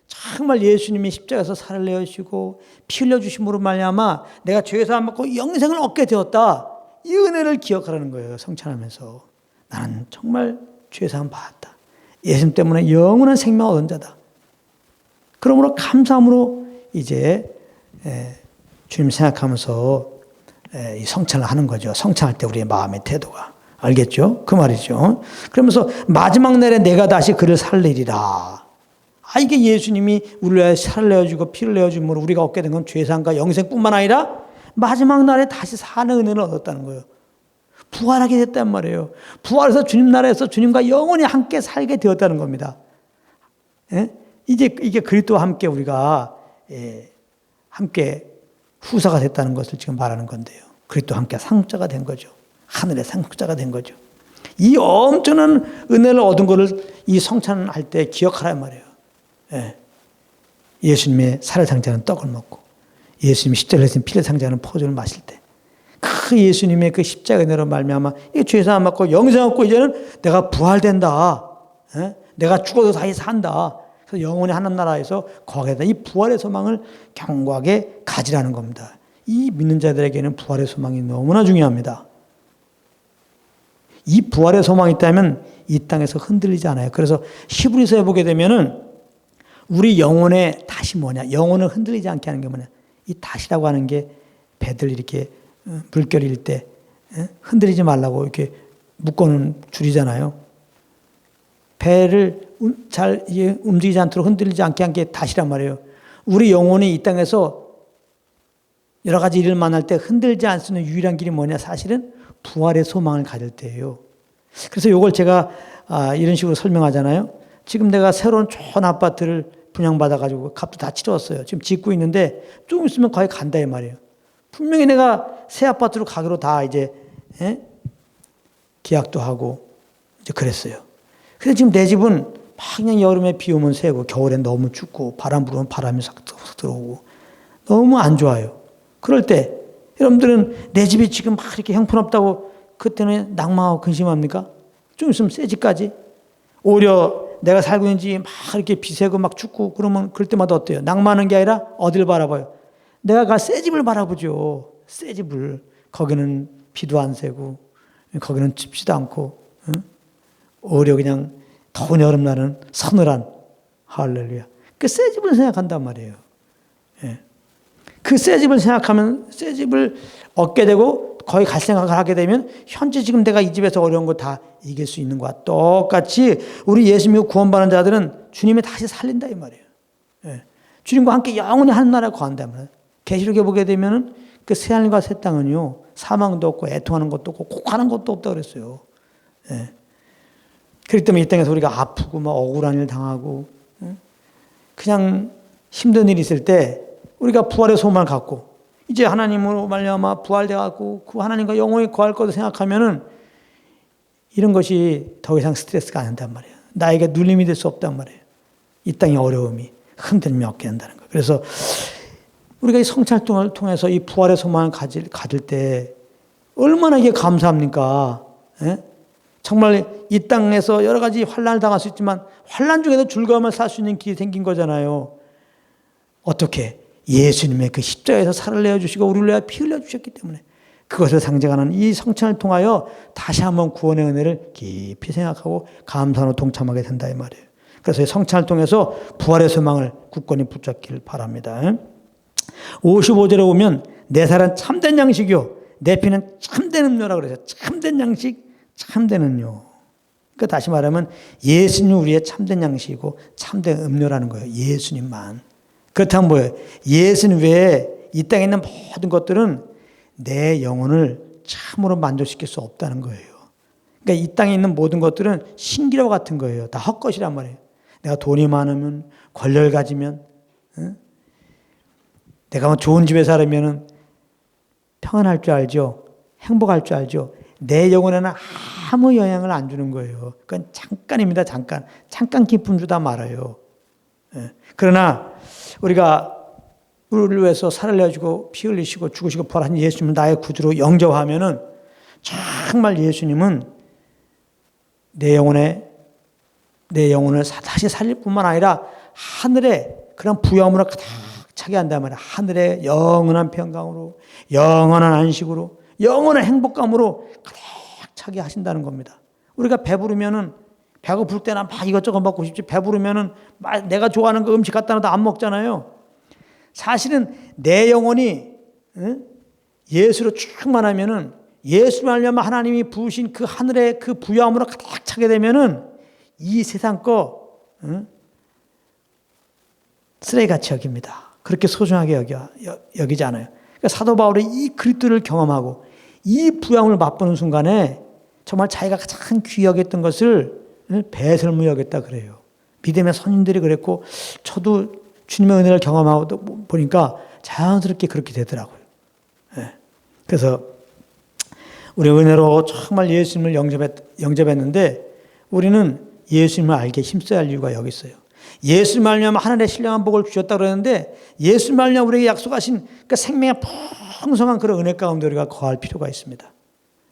정말 예수님이 십자가에서 살을 내어주시고 피 흘려주심으로 말미암아 내가 죄사함 받고 영생을 얻게 되었다. 이 은혜를 기억하라는 거예요. 성찬하면서 나는 정말 죄사함 받았다. 예수님 때문에 영원한 생명을 얻은 자다. 그러므로 감사함으로 이제 주님 생각하면서 이 성찬을 하는 거죠. 성찬할 때 우리의 마음의 태도가. 알겠죠? 그 말이죠. 그러면서 마지막 날에 내가 다시 그를 살리리라. 이게 예수님이 우리를 위해 살을 내어주고 피를 내어줌으로 우리가 얻게 된 건 죄사함과 영생뿐만 아니라 마지막 날에 다시 사는 은혜를 얻었다는 거예요. 부활하게 됐단 말이에요. 부활해서 주님 나라에서 주님과 영원히 함께 살게 되었다는 겁니다. 예? 이게 그리스도와 함께 우리가 함께 후사가 됐다는 것을 지금 말하는 건데요. 그리스도와 함께 상속자가 된 거죠. 하늘의 상속자가 된 거죠. 이 엄청난 은혜를 얻은 것을 이 성찬할 때 기억하라 말이에요. 예수님의 살을 상징하는 떡을 먹고 예수님이 십자가를 내신 피를 상징하는 포도를 마실 때 그 예수님의 그 십자가 은혜로 말미암아 이 죄사함 받고 영생 얻고 이제는 내가 부활된다. 내가 죽어도 다시 산다. 그래서 영원히 하나님 나라에서 거하게 된다. 이 부활의 소망을 견고하게 가지라는 겁니다. 이 믿는 자들에게는 부활의 소망이 너무나 중요합니다. 이 부활의 소망이 있다면 이 땅에서 흔들리지 않아요. 그래서 히브리서에 보게 되면은 우리 영혼에 다시 뭐냐? 영혼을 흔들리지 않게 하는 게 뭐냐? 이 다시라고 하는 게 배들 이렇게 물결일 때 흔들리지 말라고 이렇게 묶어놓은 줄이잖아요. 배를 잘 움직이지 않도록 흔들리지 않게 한 게 다시란 말이에요. 우리 영혼이 이 땅에서 여러 가지 일을 만날 때 흔들지 않을 수 있는 유일한 길이 뭐냐? 사실은 부활의 소망을 가질 때예요. 그래서 이걸 제가 이런 식으로 설명하잖아요. 지금 내가 새로운 좋은 아파트를 분양받아가지고 값도 다 치렀어요. 지금 짓고 있는데 조금 있으면 거의 간다 이 말이에요. 분명히 내가 새 아파트로 가기로 다 이제 계약도 하고 이제 그랬어요. 근데 지금 내 집은 막 그냥 여름에 비 오면 새고 겨울엔 너무 춥고 바람 불으면 바람이 싹 들어오고 너무 안 좋아요. 그럴 때 여러분들은 내 집이 지금 막 이렇게 형편없다고 그때는 낭망하고 근심합니까? 좀 있으면 새 집까지. 오히려 내가 살고 있는지 막 이렇게 비 새고 막 춥고 그러면 그럴 때마다 어때요? 낭만하는 게 아니라 어딜 바라봐요? 내가 가 새 집을 바라보죠. 새 집을. 거기는 비도 안 새고 거기는 춥지도 않고 오히려 그냥 더운 여름날은 서늘한 할렐루야. 그 새 집을 생각한단 말이에요. 그 새 집을 생각하면 새 집을 얻게 되고 거기 갈 생각을 하게 되면 현재 지금 내가 이 집에서 어려운 거 다 이길 수 있는 거와 똑같이 우리 예수 믿고 구원받은 자들은 주님이 다시 살린다 이 말이에요. 주님과 함께 영원히 하늘나라에 거한다 말이에요. 계시록에 보게 되면은 그 새 하늘과 새 땅은요 사망도 없고 애통하는 것도 없고 곡하는 것도 없다 그랬어요. 그렇기 때문에 이 땅에서 우리가 아프고 막 억울한 일 당하고 그냥 힘든 일이 있을 때 우리가 부활의 소망을 갖고 이제 하나님으로 말미암아 부활돼갖고 그 하나님과 영원히 거할 것을 생각하면은 이런 것이 더 이상 스트레스가 안 된단 말이에요. 나에게 눌림이 될 수 없단 말이에요. 이 땅의 어려움이 흔들림이 없게 된다는 거예요. 그래서 우리가 이 성찰동을 통해서 이 부활의 소망을 가질 때 얼마나 이게 감사합니까? 정말 이 땅에서 여러 가지 환난을 당할 수 있지만 환난 중에도 즐거움을 살 수 있는 길이 생긴 거잖아요. 어떻게? 예수님의 그 십자가에서 살을 내어주시고 우리를 위해 피 흘려주셨기 때문에 그것을 상징하는 이 성찬을 통하여 다시 한번 구원의 은혜를 깊이 생각하고 감사로 동참하게 된다 이 말이에요. 그래서 이 성찬을 통해서 부활의 소망을 굳건히 붙잡기를 바랍니다. 55절에 보면 내 살은 참된 양식이요 내 피는 참된 음료라고 그래서 참된 양식, 참된 음료. 그러니까 다시 말하면 예수님이 우리의 참된 양식이고 참된 음료라는 거예요. 예수님만. 그렇다면 뭐예요? 예수님 외에 이 땅에 있는 모든 것들은 내 영혼을 참으로 만족시킬 수 없다는 거예요. 그러니까 이 땅에 있는 모든 것들은 신기루 같은 거예요. 다 헛것이란 말이에요. 내가 돈이 많으면, 권력을 가지면, 내가 뭐 좋은 집에 살면 평안할 줄 알죠? 행복할 줄 알죠? 내 영혼에는 아무 영향을 안 주는 거예요. 그건 잠깐입니다. 잠깐 기쁨 주다 말아요. 그러나 우리가 우리를 위해서 살을 내주고 피 흘리시고 죽으시고 부활하신 예수님을 나의 구주로 영접하면은 정말 예수님은 내 영혼을 다시 살릴 뿐만 아니라 하늘에 그런 부여함으로 가득 차게 한단 말이야. 하늘에 영원한 평강으로, 영원한 안식으로, 영원한 행복감으로 가득 차게 하신다는 겁니다. 우리가 배부르면은 배고플 때나 막 이것저것 먹고 싶지, 배부르면은 막 내가 좋아하는 그 음식 갖다 놔도 안 먹잖아요. 사실은 내 영혼이 예수로 충만하면은, 예수를 알려면 하나님이 부으신 그 하늘의 그 부여함으로 가득 차게 되면은 이 세상 거 쓰레기같이 여깁니다. 그렇게 소중하게 여기지 않아요. 그러니까 사도 바울이 이 그리스도를 경험하고 이 부양을 맛보는 순간에 정말 자기가 가장 귀히 여겼던 것을 배설무 여겼다 그래요. 믿음의 선인들이 그랬고, 저도 주님의 은혜를 경험하고 보니까 자연스럽게 그렇게 되더라고요. 그래서 우리 은혜로 정말 예수님을 영접했는데 우리는 예수님을 알게 힘써야 할 이유가 여기 있어요. 예수님 알려면 하늘의 신령한 복을 주셨다 그러는데, 예수님 알려면 우리에게 약속하신 그 생명의 풍성한 그런 은혜 가운데 우리가 거할 필요가 있습니다.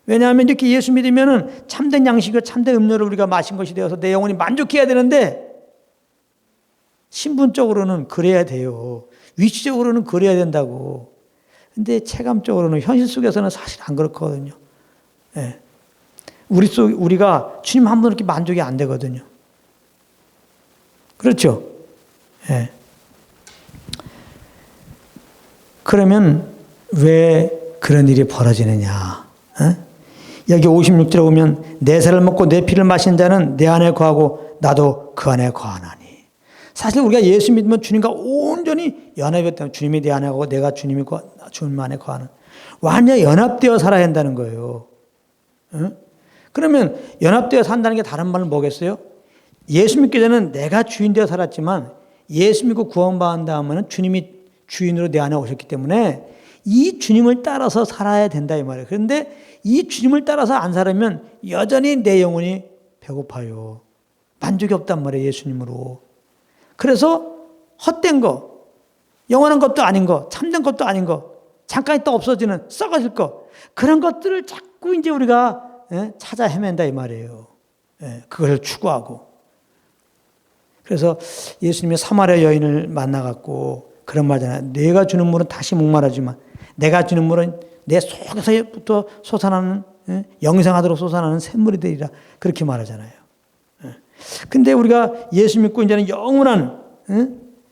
왜냐하면 이렇게 예수 믿으면 참된 양식과 참된 음료를 우리가 마신 것이 되어서 내 영혼이 만족해야 되는데, 신분적으로는 그래야 돼요. 위치적으로는 그래야 된다고. 근데 체감적으로는, 현실 속에서는 사실 안 그렇거든요. 우리가 주님 한 분 이렇게 만족이 안 되거든요. 그렇죠? 그러면 왜 그런 일이 벌어지느냐? 여기 56절에 보면 내 살을 먹고 내 피를 마신 자는 내 안에 거하고 나도 그 안에 거하나니. 사실 우리가 예수 믿으면 주님과 온전히 연합했다면, 주님이 내 안에 거하고 내가 주님 안에 거하는, 완전히 연합되어 살아야 한다는 거예요. 그러면 연합되어 산다는 게 다른 말은 뭐겠어요? 예수 믿기 전에는 내가 주인 되어 살았지만 예수 믿고 구원받은 다음에는 주님이 주인으로 내 안에 오셨기 때문에 이 주님을 따라서 살아야 된다 이 말이에요. 그런데 이 주님을 따라서 안 살면 여전히 내 영혼이 배고파요. 만족이 없단 말이에요, 예수님으로. 그래서 헛된 거, 영원한 것도 아닌 거, 참된 것도 아닌 거, 잠깐 있다 없어지는 썩어질 거, 그런 것들을 자꾸 이제 우리가 찾아 헤맨다 이 말이에요. 그걸 추구하고. 그래서 예수님이 사마리아 여인을 만나갖고 그런 말잖아요. 내가 주는 물은 다시 목마르지만 내가 주는 물은 내 속에서부터 솟아나는, 영생하도록 솟아나는 샘물이 되리라, 그렇게 말하잖아요. 근데 우리가 예수 믿고 이제는 영원한,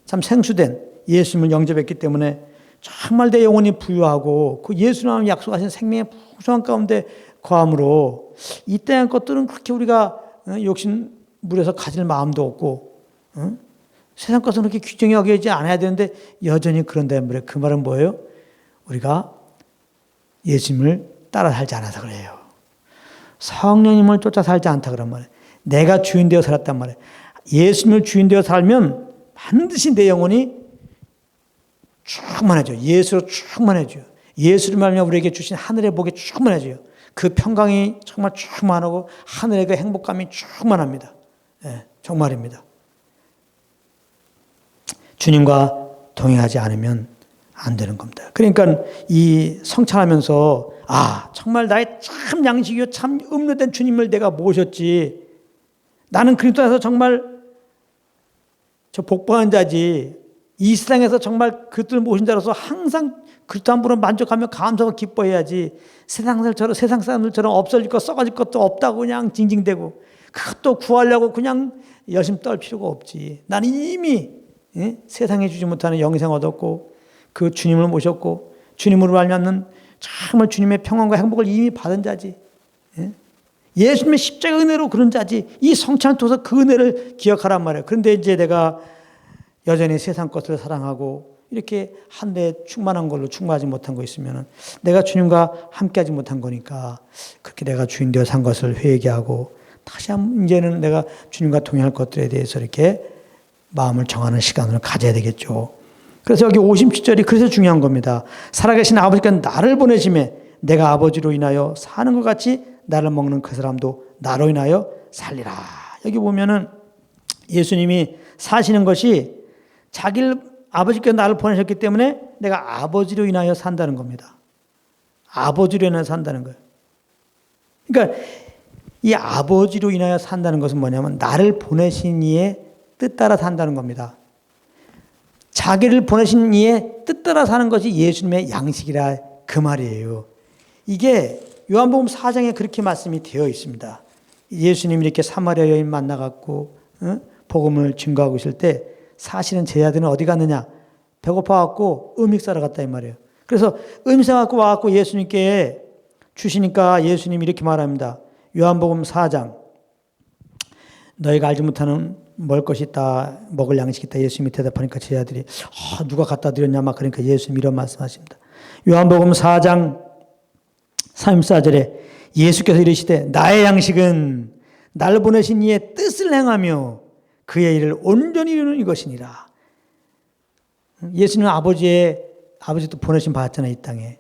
참 생수된 예수님을 영접했기 때문에 정말 내 영혼이 부유하고 그 예수님이 약속하신 생명의 풍성한 가운데 거함으로 이 땅의 것들은 그렇게 우리가 욕심 물에서 가질 마음도 없고, 세상 것은 그렇게 귀중히 여기지 않아야 되는데 여전히 그런다는 말이에요. 그 말은 뭐예요? 우리가 예수님을 따라 살지 않아서 그래요. 성령님을 쫓아 살지 않다 그런 말이에요. 내가 주인 되어 살았단 말이에요. 예수님을 주인 되어 살면 반드시 내 영혼이 충만해져요. 예수로 충만해져요. 예수를 말하면 우리에게 주신 하늘의 복이 충만해져요. 그 평강이 정말 충만하고 하늘의 그 행복감이 충만합니다. 정말입니다. 주님과 동행하지 않으면 안 되는 겁니다. 그러니까 이 성찬하면서 정말 나의 참 양식이요 참 음료된 주님을 내가 모셨지, 나는 그리스도 안에서 정말 저 복받은 자지, 이 세상에서 정말 그리스도를 모신 자로서 항상 그리스도 한 분을 만족하며 감사하고 기뻐해야지, 세상 사람들처럼 없어질 것 썩어질 것도 없다고 그냥 징징대고 그것도 구하려고 그냥 열심히 떨 필요가 없지. 나는 이미 세상에 주지 못하는 영생 얻었고 그 주님을 모셨고 주님으로 말미암는 정말 주님의 평안과 행복을 이미 받은 자지. 예수님의 십자가 은혜로 그런 자지. 이 성찬을 통해서 그 은혜를 기억하란 말이에요. 그런데 이제 내가 여전히 세상 것을 사랑하고 이렇게 한 대 충만한 걸로 충만하지 못한 거 있으면 내가 주님과 함께하지 못한 거니까 그렇게 내가 주인 되어 산 것을 회개하고 다시 한번 이제는 내가 주님과 동행할 것들에 대해서 이렇게 마음을 정하는 시간을 가져야 되겠죠. 그래서 여기 57절이 그래서 중요한 겁니다. 살아계신 아버지께서 나를 보내심에 내가 아버지로 인하여 사는 것 같이 나를 먹는 그 사람도 나로 인하여 살리라. 여기 보면은 예수님이 사시는 것이 아버지께서 나를 보내셨기 때문에 내가 아버지로 인하여 산다는 겁니다. 아버지로 인하여 산다는 거예요. 그러니까 이 아버지로 인하여 산다는 것은 뭐냐면 나를 보내신 이의 뜻 따라 산다는 겁니다. 자기를 보내신 이의 뜻 따라 사는 것이 예수님의 양식이라 그 말이에요. 이게 요한복음 4장에 그렇게 말씀이 되어 있습니다. 예수님이 이렇게 사마리아 여인 만나갖고 복음을 증거하고 있을 때 사실은 제자들은 어디 갔느냐? 배고파갖고 음식 사러 갔다 이 말이에요. 그래서 음식 사갖고 와갖고 예수님께 주시니까 예수님이 이렇게 말합니다. 요한복음 4장 너희가 알지 못하는 먹을 것이 있다, 먹을 양식이 있다. 예수님이 대답하니까 제자들이 누가 갖다 드렸냐 막 그러니까 예수님이 이런 말씀하십니다. 요한복음 4장 34절에 예수께서 이르시되 나의 양식은 나를 보내신 이의 뜻을 행하며 그의 일을 온전히 이루는 이것이니라. 예수님은 아버지도 보내신 받았잖아요, 이 땅에.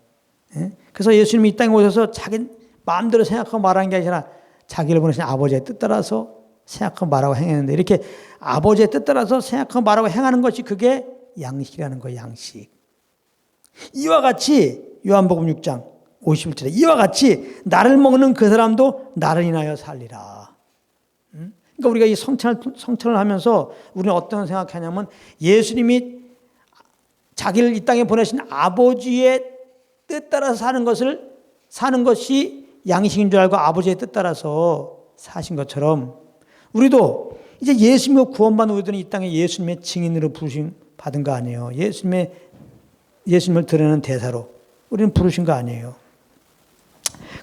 그래서 예수님이 이 땅에 오셔서 자기 마음대로 생각하고 말하는 게 아니라 자기를 보내신 아버지의 뜻 따라서 생각하고 말하고 행했는데 이렇게 아버지의 뜻 따라서 생각하고 말하고 행하는 것이 그게 양식이라는 거예요, 양식. 이와 같이 요한복음 6장 51절에 이와 같이 나를 먹는 그 사람도 나를 인하여 살리라. 그러니까 우리가 이 성찬을 하면서 우리는 어떤 생각하냐면 예수님이 자기를 이 땅에 보내신 아버지의 뜻 따라서 사는 것이 양식인 줄 알고 아버지의 뜻 따라서 사신 것처럼 우리도 이제 예수님을 구원받는 우리들은 이 땅에 예수님의 증인으로 부르심 받은 거 아니에요. 예수님을 드러내는 대사로 우리는 부르신 거 아니에요.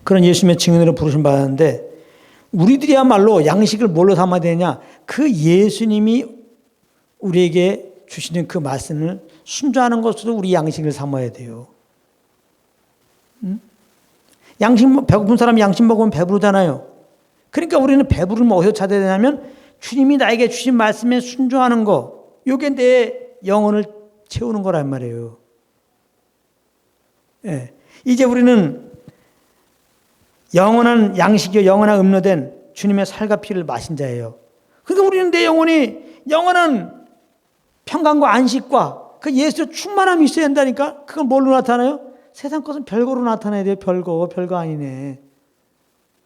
그런 예수님의 증인으로 부르심 받았는데 우리들이야말로 양식을 뭘로 삼아야 되냐? 그 예수님이 우리에게 주시는 그 말씀을 순종하는 것으로 우리 양식을 삼아야 돼요. 배고픈 사람이 양식 먹으면 배부르잖아요. 그러니까 우리는 배부르면 어디서 찾아야 되냐면 주님이 나에게 주신 말씀에 순종하는 거, 이게 내 영혼을 채우는 거란 말이에요. 예. 이제 우리는 영원한 양식이요 영원한 음료된 주님의 살과 피를 마신 자예요. 그러니까 우리는 내 영혼이 영원한 평강과 안식과 그 예수의 충만함이 있어야 한다니까. 그건 뭘로 나타나요? 세상 것은 별거로 나타나야 돼요. 별거 아니네.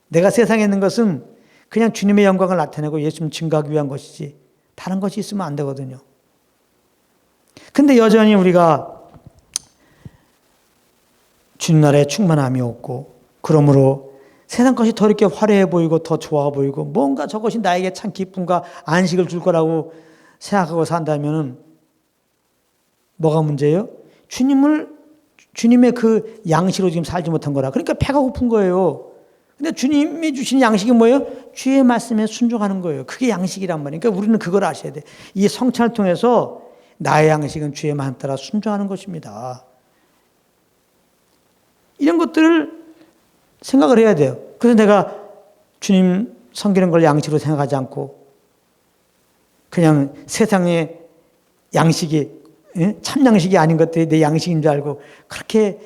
내가 세상에 있는 것은 그냥 주님의 영광을 나타내고 예수님 증거하기 위한 것이지 다른 것이 있으면 안 되거든요. 근데 여전히 우리가 주님 나라에 충만함이 없고 그러므로 세상 것이 더 이렇게 화려해 보이고 더 좋아 보이고 뭔가 저것이 나에게 참 기쁨과 안식을 줄 거라고 생각하고 산다면 뭐가 문제예요? 주님의 그 양식으로 지금 살지 못한 거라. 그러니까 배가 고픈 거예요. 근데 주님이 주신 양식이 뭐예요? 주의 말씀에 순종하는 거예요. 그게 양식이란 말이에요. 그러니까 우리는 그걸 아셔야 돼. 이 성찬을 통해서 나의 양식은 주의 말씀 따라 순종하는 것입니다. 이런 것들을 생각을 해야 돼요. 그래서 내가 주님 섬기는 걸 양식으로 생각하지 않고 그냥 세상의 양식이 참 양식이 아닌 것들이 내 양식인 줄 알고 그렇게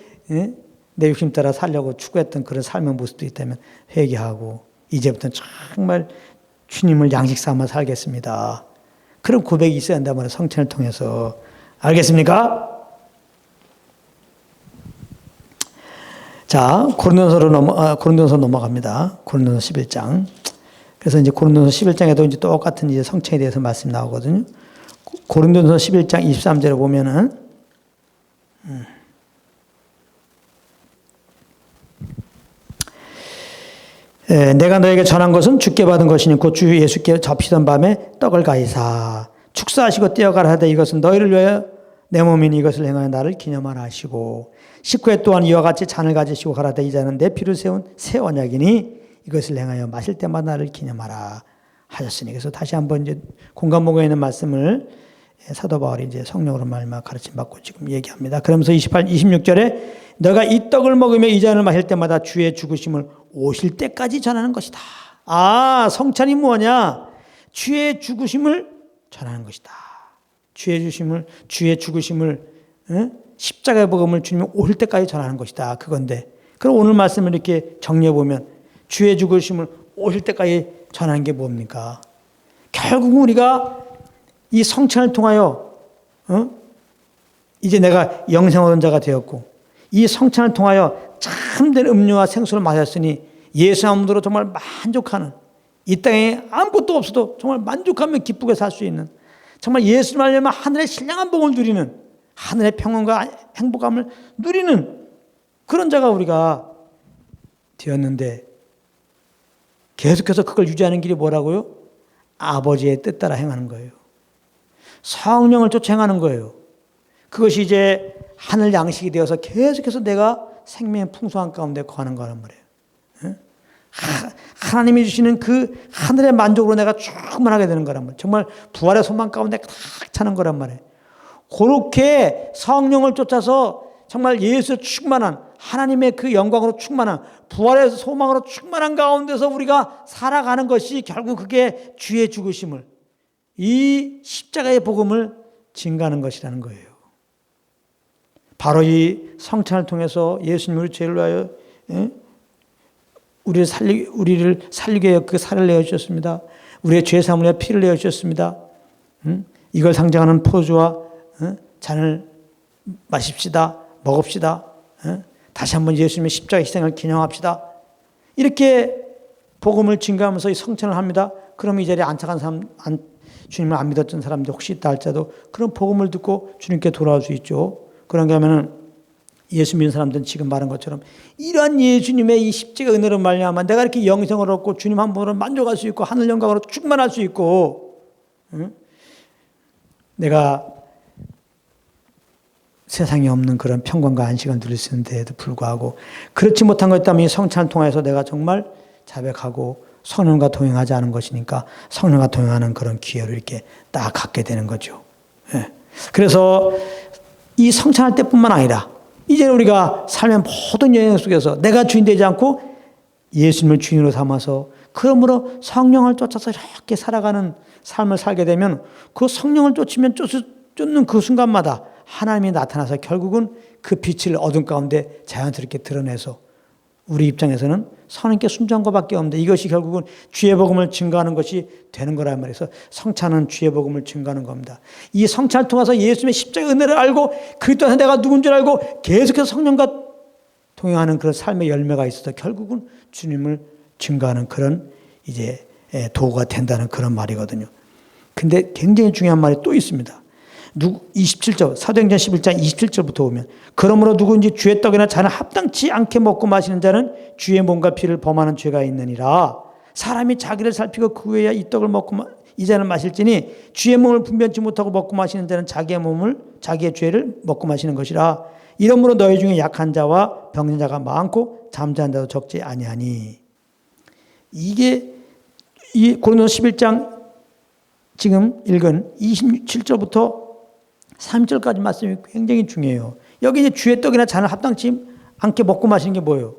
내 욕심 따라 살려고 추구했던 그런 삶의 모습도 있다면 회개하고 이제부터는 정말 주님을 양식 삼아 살겠습니다. 그런 고백이 있어야 한단 말이에요. 성찬을 통해서. 알겠습니까? 자, 고린도서 넘어갑니다. 고린도서 11장. 그래서 이제 고린도서 11장에도 이제 똑같은 이제 성찬에 대해서 말씀 나오거든요. 고린도서 11장 23절에 보면은 내가 너에게 전한 것은 주께 받은 것이니 곧 주 예수께 접시던 밤에 떡을 가이사 축사하시고 떼어가라 하되 이것은 너희를 위하여 내 몸이니 이것을 행하여 나를 기념하라 하시고 19회 또한 이와 같이 잔을 가지시고 가라되 이 잔은 내 피를 세운 새 언약이니 이것을 행하여 마실 때마다 나를 기념하라 하셨으니. 그래서 다시 한번 이제 공감목에 있는 말씀을 사도 바울이 이제 성령으로 말미암아 가르침 받고 지금 얘기합니다. 그러면서 26절에 너가 이 떡을 먹으며 이 잔을 마실 때마다 주의 죽으심을 오실 때까지 전하는 것이다. 아, 성찬이 뭐냐? 주의 죽으심을 전하는 것이다. 주의 죽으심을 십자가의 복음을 주님이 오실 때까지 전하는 것이다. 그건데 그럼 오늘 말씀을 이렇게 정리해 보면 주의 죽으심을 오실 때까지 전하는 게 뭡니까? 결국 우리가 이 성찬을 통하여 이제 내가 영생 얻은 자가 되었고 이 성찬을 통하여 참된 음료와 생수를 마셨으니 예수 아무도로 정말 만족하는 이 땅에 아무것도 없어도 정말 만족하며 기쁘게 살 수 있는 정말 예수를 알려면 하늘의 신령한 복을 누리는 하늘의 평온과 행복감을 누리는 그런 자가 우리가 되었는데 계속해서 그걸 유지하는 길이 뭐라고요? 아버지의 뜻 따라 행하는 거예요. 성령을 쫓아 행하는 거예요. 그것이 이제 하늘 양식이 되어서 계속해서 내가 생명의 풍성한 가운데 거하는 거란 말이에요. 하나님이 주시는 그 하늘의 만족으로 내가 충만하게 되는 거란 말이에요. 정말 부활의 소망 가운데 딱 차는 거란 말이에요. 그렇게 성령을 쫓아서 정말 예수의 충만한 하나님의 그 영광으로 충만한 부활의 소망으로 충만한 가운데서 우리가 살아가는 것이 결국 그게 주의 죽으심을 이 십자가의 복음을 증거하는 것이라는 거예요. 바로 이 성찬을 통해서 예수님을 죄를 위하여 우리를 살리기 위해 그 살을 내어주셨습니다. 우리의 죄 사함을 위해 피를 내어주셨습니다. 이걸 상징하는 포도주와 잔을 마십시다. 먹읍시다. 다시 한번 예수님의 십자가 희생을 기념합시다. 이렇게 복음을 증거하면서 이 성찬을 합니다. 그럼 이 자리에 안착한 사람, 주님을 안 믿었던 사람들 혹시 있다 할지라도 그런 복음을 듣고 주님께 돌아올 수 있죠. 그런가 하면은 예수 믿는 사람들은 지금 말한 것처럼 이러한 예수님의 이 십자가 은혜로 말미암아 내가 이렇게 영생을 얻고 주님 한 분으로 만족할 수 있고 하늘 영광으로 충만할 수 있고 내가 세상에 없는 그런 평강과 안식을 누릴 수 있는데도 불구하고 그렇지 못한 것 있다면 이 성찬을 통해서 내가 정말 자백하고 성령과 동행하지 않은 것이니까 성령과 동행하는 그런 기회를 이렇게 딱 갖게 되는 거죠. 그래서 이 성찬할 때뿐만 아니라 이제 우리가 삶의 모든 여행 속에서 내가 주인 되지 않고 예수님을 주인으로 삼아서 그러므로 성령을 쫓아서 이렇게 살아가는 삶을 살게 되면 그 성령을 쫓는 그 순간마다 하나님이 나타나서 결국은 그 빛을 어둠 가운데 자연스럽게 드러내서 우리 입장에서는 선하님께 순종한 것밖에 없는데 이것이 결국은 주의 복음을 증거하는 것이 되는 거란 말이에요. 성찬은 주의 복음을 증거하는 겁니다. 이 성찬을 통해서 예수님의 십자가 은혜를 알고 그리스도 안에서 내가 누군 줄 알고 계속해서 성령과 동행하는 그런 삶의 열매가 있어서 결국은 주님을 증거하는 그런 이제 도구가 된다는 그런 말이거든요. 근데 굉장히 중요한 말이 또 있습니다. 27절 사도행전 11장 27절부터 보면 그러므로 누구든지 주의 떡이나 잔을 합당치 않게 먹고 마시는 자는 주의 몸과 피를 범하는 죄가 있느니라. 사람이 자기를 살피고 그 후에야 이 떡을 먹고 이 잔을 마실지니 주의 몸을 분별치 못하고 먹고 마시는 자는 자기의 죄를 먹고 마시는 것이라. 이러므로 너희 중에 약한 자와 병든 자가 많고 잠자는 자도 적지 아니하니. 이게 이 고린도서 11장 지금 읽은 27절부터 3절까지 말씀이 굉장히 중요해요. 여기 이제 주의 떡이나 잔을 합당치 않게 먹고 마시는 게 뭐예요?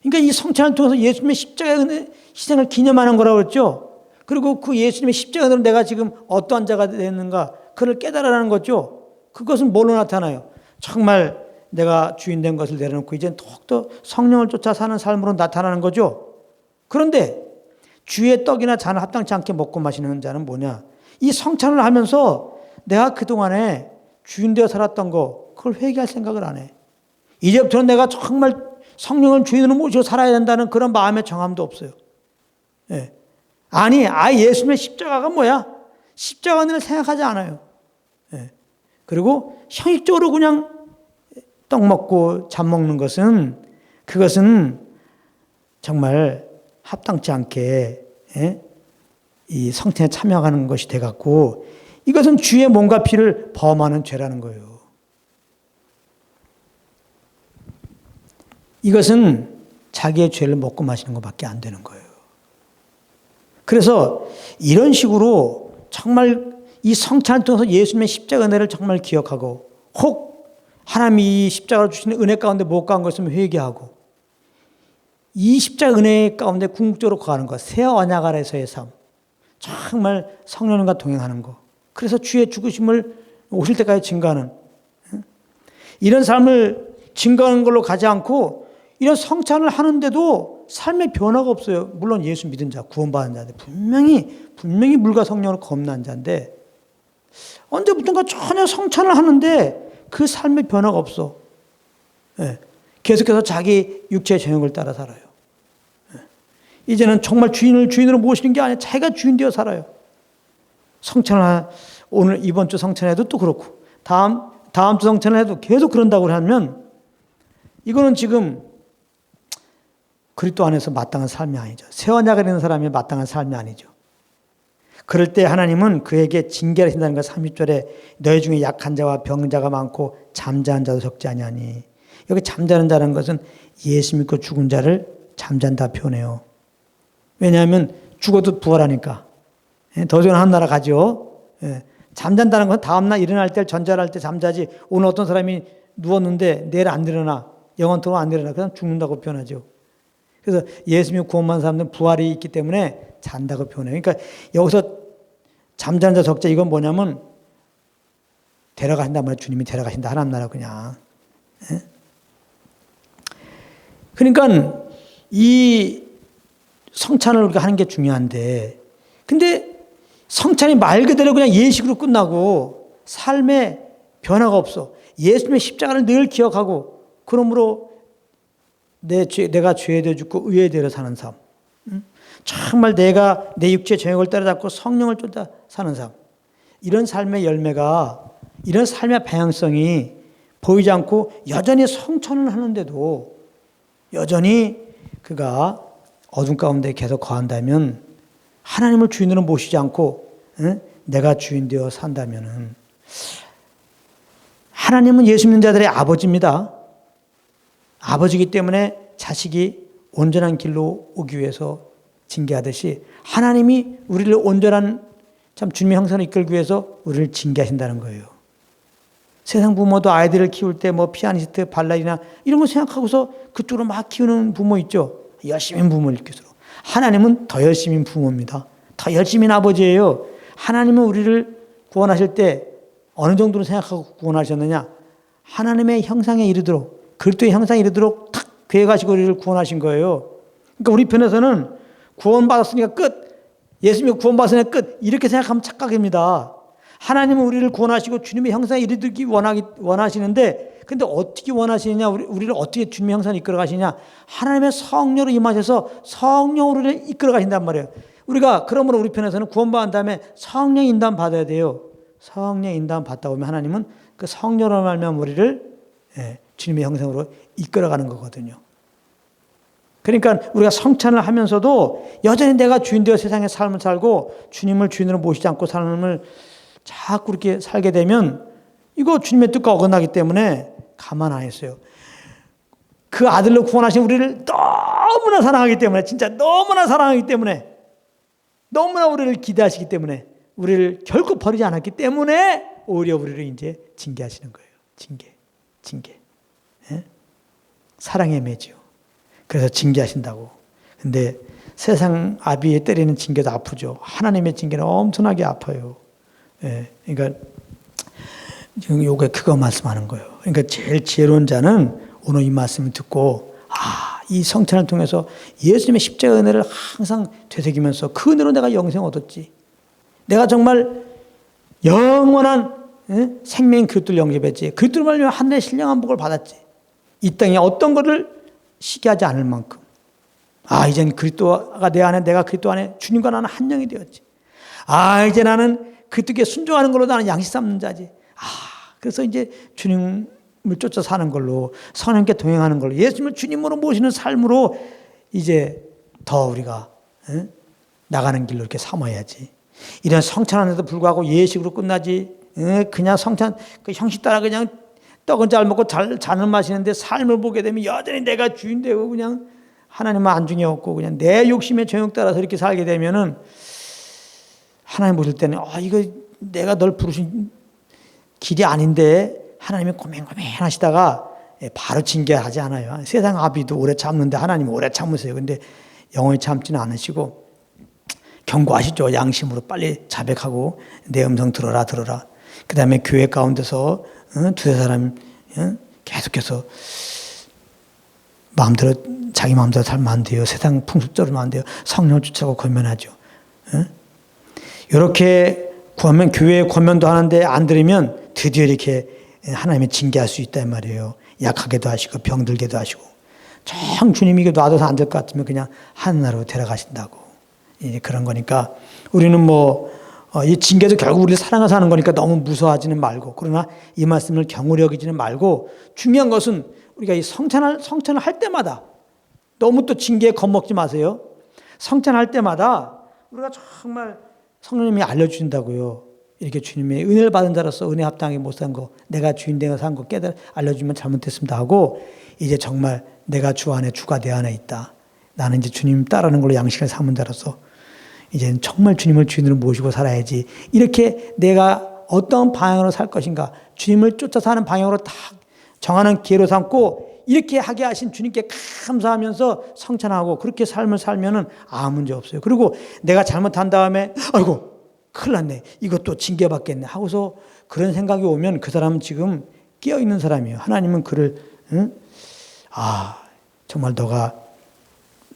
그러니까 이 성찬을 통해서 예수님의 십자가의 희생을 기념하는 거라고 그랬죠. 그리고 그 예수님의 십자가로 내가 지금 어떠한 자가 됐는가 그걸 깨달으라는 거죠. 그것은 뭘로 나타나요? 정말 내가 주인 된 것을 내려놓고 이제는 더욱더 성령을 쫓아 사는 삶으로 나타나는 거죠. 그런데 주의 떡이나 잔을 합당치 않게 먹고 마시는 자는 뭐냐? 이 성찬을 하면서 내가 그동안에 주인 되어 살았던 거 그걸 회개할 생각을 안 해. 이제부터는 내가 정말 성령을 주인으로 모시고 살아야 된다는 그런 마음의 정함도 없어요. 예. 아니, 예수님의 십자가가 뭐야? 십자가는 생각하지 않아요. 예. 그리고 형식적으로 그냥 떡 먹고 잠 먹는 것은 그것은 정말 합당치 않게 이 성찬에 참여하는 것이 돼갖고 이것은 주의 몸과 피를 범하는 죄라는 거예요. 이것은 자기의 죄를 먹고 마시는 것밖에 안 되는 거예요. 그래서 이런 식으로 정말 이 성찬을 통해서 예수님의 십자가 은혜를 정말 기억하고, 혹 하나님이 이 십자가를 주시는 은혜 가운데 못 간 것을 회개하고, 이 십자가 은혜 가운데 궁극적으로 거하는 것, 새 언약 아래서의 삶, 정말 성령님과 동행하는 것, 그래서 주의 죽으심을 오실 때까지 증거하는, 이런 삶을 증거하는 걸로 가지 않고 이런 성찬을 하는데도 삶의 변화가 없어요. 물론 예수 믿은 자, 구원받은 자인데 분명히 물과 성령으로 거듭난 자인데 언제부턴가 전혀 성찬을 하는데 그 삶의 변화가 없어. 계속해서 자기 육체의 정욕을 따라 살아요. 이제는 정말 주인으로 모시는 게 아니라 자기가 주인 되어 살아요. 성찬을 오늘 이번 주 성찬에도 또 그렇고 다음 주 성찬을 해도 계속 그런다고 하면 이거는 지금 그리스도 안에서 마땅한 삶이 아니죠. 새 언약을 있는 사람이 마땅한 삶이 아니죠. 그럴 때 하나님은 그에게 징계를 하신다는 것. 30절에 너희 중에 약한 자와 병자가 많고 잠자는 자도 적지 아니하니. 여기 잠자는 자라는 것은 예수 믿고 죽은 자를 잠잔다 표현해요. 왜냐하면 죽어도 부활하니까. 더 좋은 하늘나라 가죠. 잠잔다는 건 다음날 일어날 때 전절할 때 잠자지, 오늘 어떤 사람이 누웠는데 내일 안 일어나, 영원토록 안 일어나, 그냥 죽는다고 표현하죠. 그래서 예수 믿고 구원받은 사람들은 부활이 있기 때문에 잔다고 표현해요. 그러니까 여기서 잠자는 자 적자, 이건 뭐냐면 데려가신단 말이에요. 주님이 데려가신다, 하나님 나라 그냥. 그러니까 이 성찬을 우리가 하는 게 중요한데, 근데 성찬이 말 그대로 그냥 예식으로 끝나고 삶에 변화가 없어. 예수님의 십자가를 늘 기억하고, 그러므로 내가 죄에 대해 죽고 의에 대해 사는 삶, 정말 내가 내 육체의 정욕을 따라잡고 성령을 쫓아 사는 삶, 이런 삶의 열매가, 이런 삶의 방향성이 보이지 않고 여전히 성찬을 하는데도 여전히 그가 어둠 가운데 계속 거한다면, 하나님을 주인으로 모시지 않고 내가 주인 되어 산다면, 하나님은 예수 믿는 자들의 아버지입니다. 아버지이기 때문에 자식이 온전한 길로 오기 위해서 징계하듯이 하나님이 우리를 온전한 참 주님의 형상을 이끌기 위해서 우리를 징계하신다는 거예요. 세상 부모도 아이들을 키울 때 뭐 피아니스트, 발라리나 이런 거 생각하고서 그쪽으로 막 키우는 부모 있죠. 열심히 부모를 키울수록. 하나님은 더 열심히 부모입니다. 더 열심히 아버지예요. 하나님은 우리를 구원하실 때 어느 정도로 생각하고 구원하셨느냐? 하나님의 형상에 이르도록, 그리스도의 형상에 이르도록 탁 계획하시고 우리를 구원하신 거예요. 그러니까 우리 편에서는 구원받았으니까 끝, 예수님이 구원받았으니까 끝, 이렇게 생각하면 착각입니다. 하나님은 우리를 구원하시고 주님의 형상에 이르기 원하시는데, 근데 어떻게 원하시느냐, 우리를 어떻게 주님의 형상에 이끌어 가시냐? 하나님의 성령으로 임하셔서 성령으로 우리를 이끌어 가신단 말이에요. 우리가 그러므로 우리 편에서는 구원받은 다음에 성령 인도함 받아야 돼요. 성령 인도함 받다 보면 하나님은 그 성령으로 말미암아 우리를 주님의 형상으로 이끌어가는 거거든요. 그러니까 우리가 성찬을 하면서도 여전히 내가 주인 되어 세상의 삶을 살고 주님을 주인으로 모시지 않고 삶을 자꾸 이렇게 살게 되면 이거 주님의 뜻과 어긋나기 때문에 가만 안 했어요. 그 아들로 구원하신 우리를 너무나 사랑하기 때문에, 진짜 너무나 사랑하기 때문에, 너무나 우리를 기대하시기 때문에, 우리를 결코 버리지 않았기 때문에 오히려 우리를 이제 징계하시는 거예요. 징계. 사랑의 매죠. 그래서 징계하신다고. 근데 세상 아비에 때리는 징계도 아프죠. 하나님의 징계는 엄청나게 아파요. 그러니까 지금 요게 그거 말씀하는 거예요. 그러니까 제일 지혜로운 자는 오늘 이 말씀을 듣고, 이 성찬을 통해서 예수님의 십자가 은혜를 항상 되새기면서 그 은혜로 내가 영생 얻었지. 내가 정말 영원한 생명인 그리스도를 영접했지. 그리스도로 말미암아 하늘의 신령한 복을 받았지. 이 땅에 어떤 것을 시기하지 않을 만큼. 이젠 그리스도가 내 안에, 내가 그리스도 안에 주님과 나는 한 영이 되었지. 이제 나는 그리스도께 순종하는 걸로 나는 양식 삼는 자지. 그래서 이제 주님을 쫓아 사는 걸로, 성령께 동행하는 걸로, 예수님을 주님으로 모시는 삶으로 이제 더 우리가 나가는 길로 이렇게 삼아야지. 이런 성찬하는데도 불구하고 예식으로 끝나지. 그냥 성찬 그 형식 따라 그냥 떡은 잘 먹고 잔을 마시는데, 삶을 보게 되면 여전히 내가 주인 되고 그냥 하나님은 안중에 없고 그냥 내 욕심의 정욕 따라서 이렇게 살게 되면은 하나님 보실 때는 이거 내가 널 부르신 길이 아닌데 하나님이 고민고민 하시다가 바로 징계하지 않아요. 세상 아비도 오래 참는데 하나님은 오래 참으세요. 근데 영원히 참지는 않으시고 경고하시죠. 양심으로 빨리 자백하고 내 음성 들어라. 그 다음에 교회 가운데서 두세 사람 계속해서 자기 마음대로 살면 안 돼요. 세상 풍습대로는 안 돼요. 성령을 쫓아가고 권면하죠. 이렇게 구하면 교회에 권면도 하는데 안 들으면 드디어 이렇게 하나님이 징계할 수 있다 말이에요. 약하게도 하시고 병들게도 하시고 정 주님이 이게 놔둬서 안 될 것 같으면 그냥 하늘나라로 데려가신다고. 이제 그런 거니까 우리는 이 징계도 결국 우리 사랑을 사는 거니까 너무 무서워하지는 말고, 그러나 이 말씀을 경홀히 여기지는 말고, 중요한 것은 우리가 이 성찬을 할 때마다 너무 또 징계에 겁먹지 마세요. 성찬할 때마다 우리가 정말 성령님이 알려주신다고요. 이렇게 주님의 은혜를 받은 자로서 은혜 합당하게 못 산 거, 내가 주인 되어 산 거 알려주면 잘못했습니다 하고, 이제 정말 내가 주 안에, 주가 내 안에 있다. 나는 이제 주님 따르는 걸로 양식을 삼은 자로서 이제 정말 주님을 주인으로 모시고 살아야지. 이렇게 내가 어떤 방향으로 살 것인가, 주님을 쫓아 사는 방향으로 딱 정하는 기회로 삼고 이렇게 하게 하신 주님께 감사하면서 성찬하고 그렇게 삶을 살면은 아무 문제 없어요. 그리고 내가 잘못한 다음에 아이고 큰일 났네, 이것도 징계받겠네 하고서 그런 생각이 오면 그 사람은 지금 깨어있는 사람이에요. 하나님은 그를 정말 너가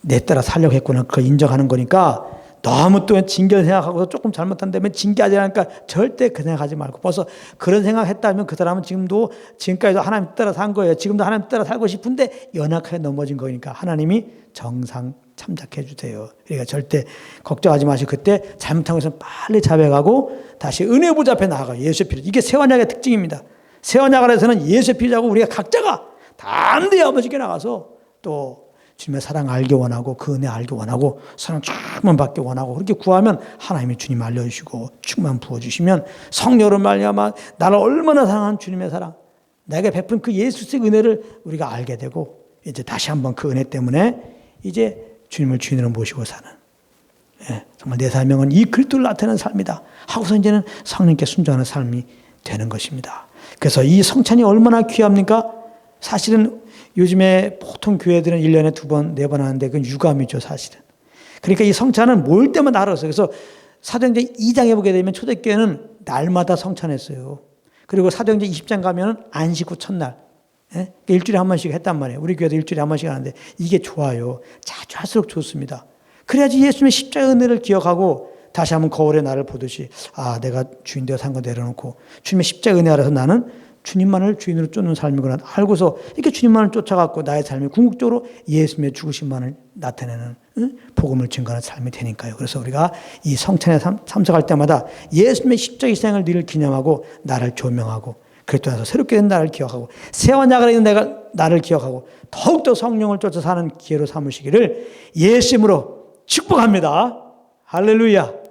내 따라 살려고 했구나, 그걸 인정하는 거니까 너무 또 징계를 생각하고서 조금 잘못한다면 징계하지 않으니까 절대 그 생각하지 말고, 벌써 그런 생각했다면 그 사람은 지금까지도 하나님 따라 산 거예요. 지금도 하나님 따라 살고 싶은데 연약하게 넘어진 거니까 하나님이 정상 참작해 주세요. 그러니까 절대 걱정하지 마시고 그때 잘못한 것은 빨리 자백하고 다시 은혜 보좌 앞에 나아가요. 예수의 피로. 이게 새 언약의 특징입니다. 새 언약 안에서는 예수의 피라고 우리가 각자가 담대히 아버지께 나가서 또 주님의 사랑 알기 원하고 그 은혜 알기 원하고 사랑 충만 받기 원하고 그렇게 구하면 하나님이 주님 알려주시고 충만 부어주시면 성령으로 말미암아 나를 얼마나 사랑하는 주님의 사랑, 내게 베푼 그 예수의 은혜를 우리가 알게 되고 이제 다시 한번 그 은혜 때문에 이제 주님을 주인으로 모시고 사는, 정말 내 사명은 이 그리스도를 나타내는 삶이다 하고서 이제는 성령께 순종하는 삶이 되는 것입니다. 그래서 이 성찬이 얼마나 귀합니까? 사실은 요즘에 보통 교회들은 1년에 2번, 4번 하는데 그건 유감이죠, 사실은. 그러니까 이 성찬은 모일 때마다 알았어요. 그래서 사도행전 2장에 보게 되면 초대교회는 날마다 성찬했어요. 그리고 사도행전 20장 가면 안식 후 첫날, 일주일에 한 번씩 했단 말이에요. 우리 교회도 일주일에 한 번씩 하는데 이게 좋아요. 자주 할수록 좋습니다. 그래야지 예수님의 십자가의 은혜를 기억하고 다시 한번 거울의 나를 보듯이 내가 주인 되어 산 거 내려놓고 주님의 십자가의 은혜 아래서 나는 주님만을 주인으로 쫓는 삶이구나 알고서 이렇게 주님만을 쫓아갖고 나의 삶이 궁극적으로 예수님의 죽으심만을 나타내는 복음을 증거하는 삶이 되니까요. 그래서 우리가 이 성찬에 참석할 때마다 예수님의 십자가 희생을 늘 기념하고 나를 조명하고 그리스도 안에서 새롭게 된 나를 기억하고 새 언약 안에 있는 나를 기억하고 더욱더 성령을 쫓아 사는 기회로 삼으시기를 예수님으로 축복합니다. 할렐루야.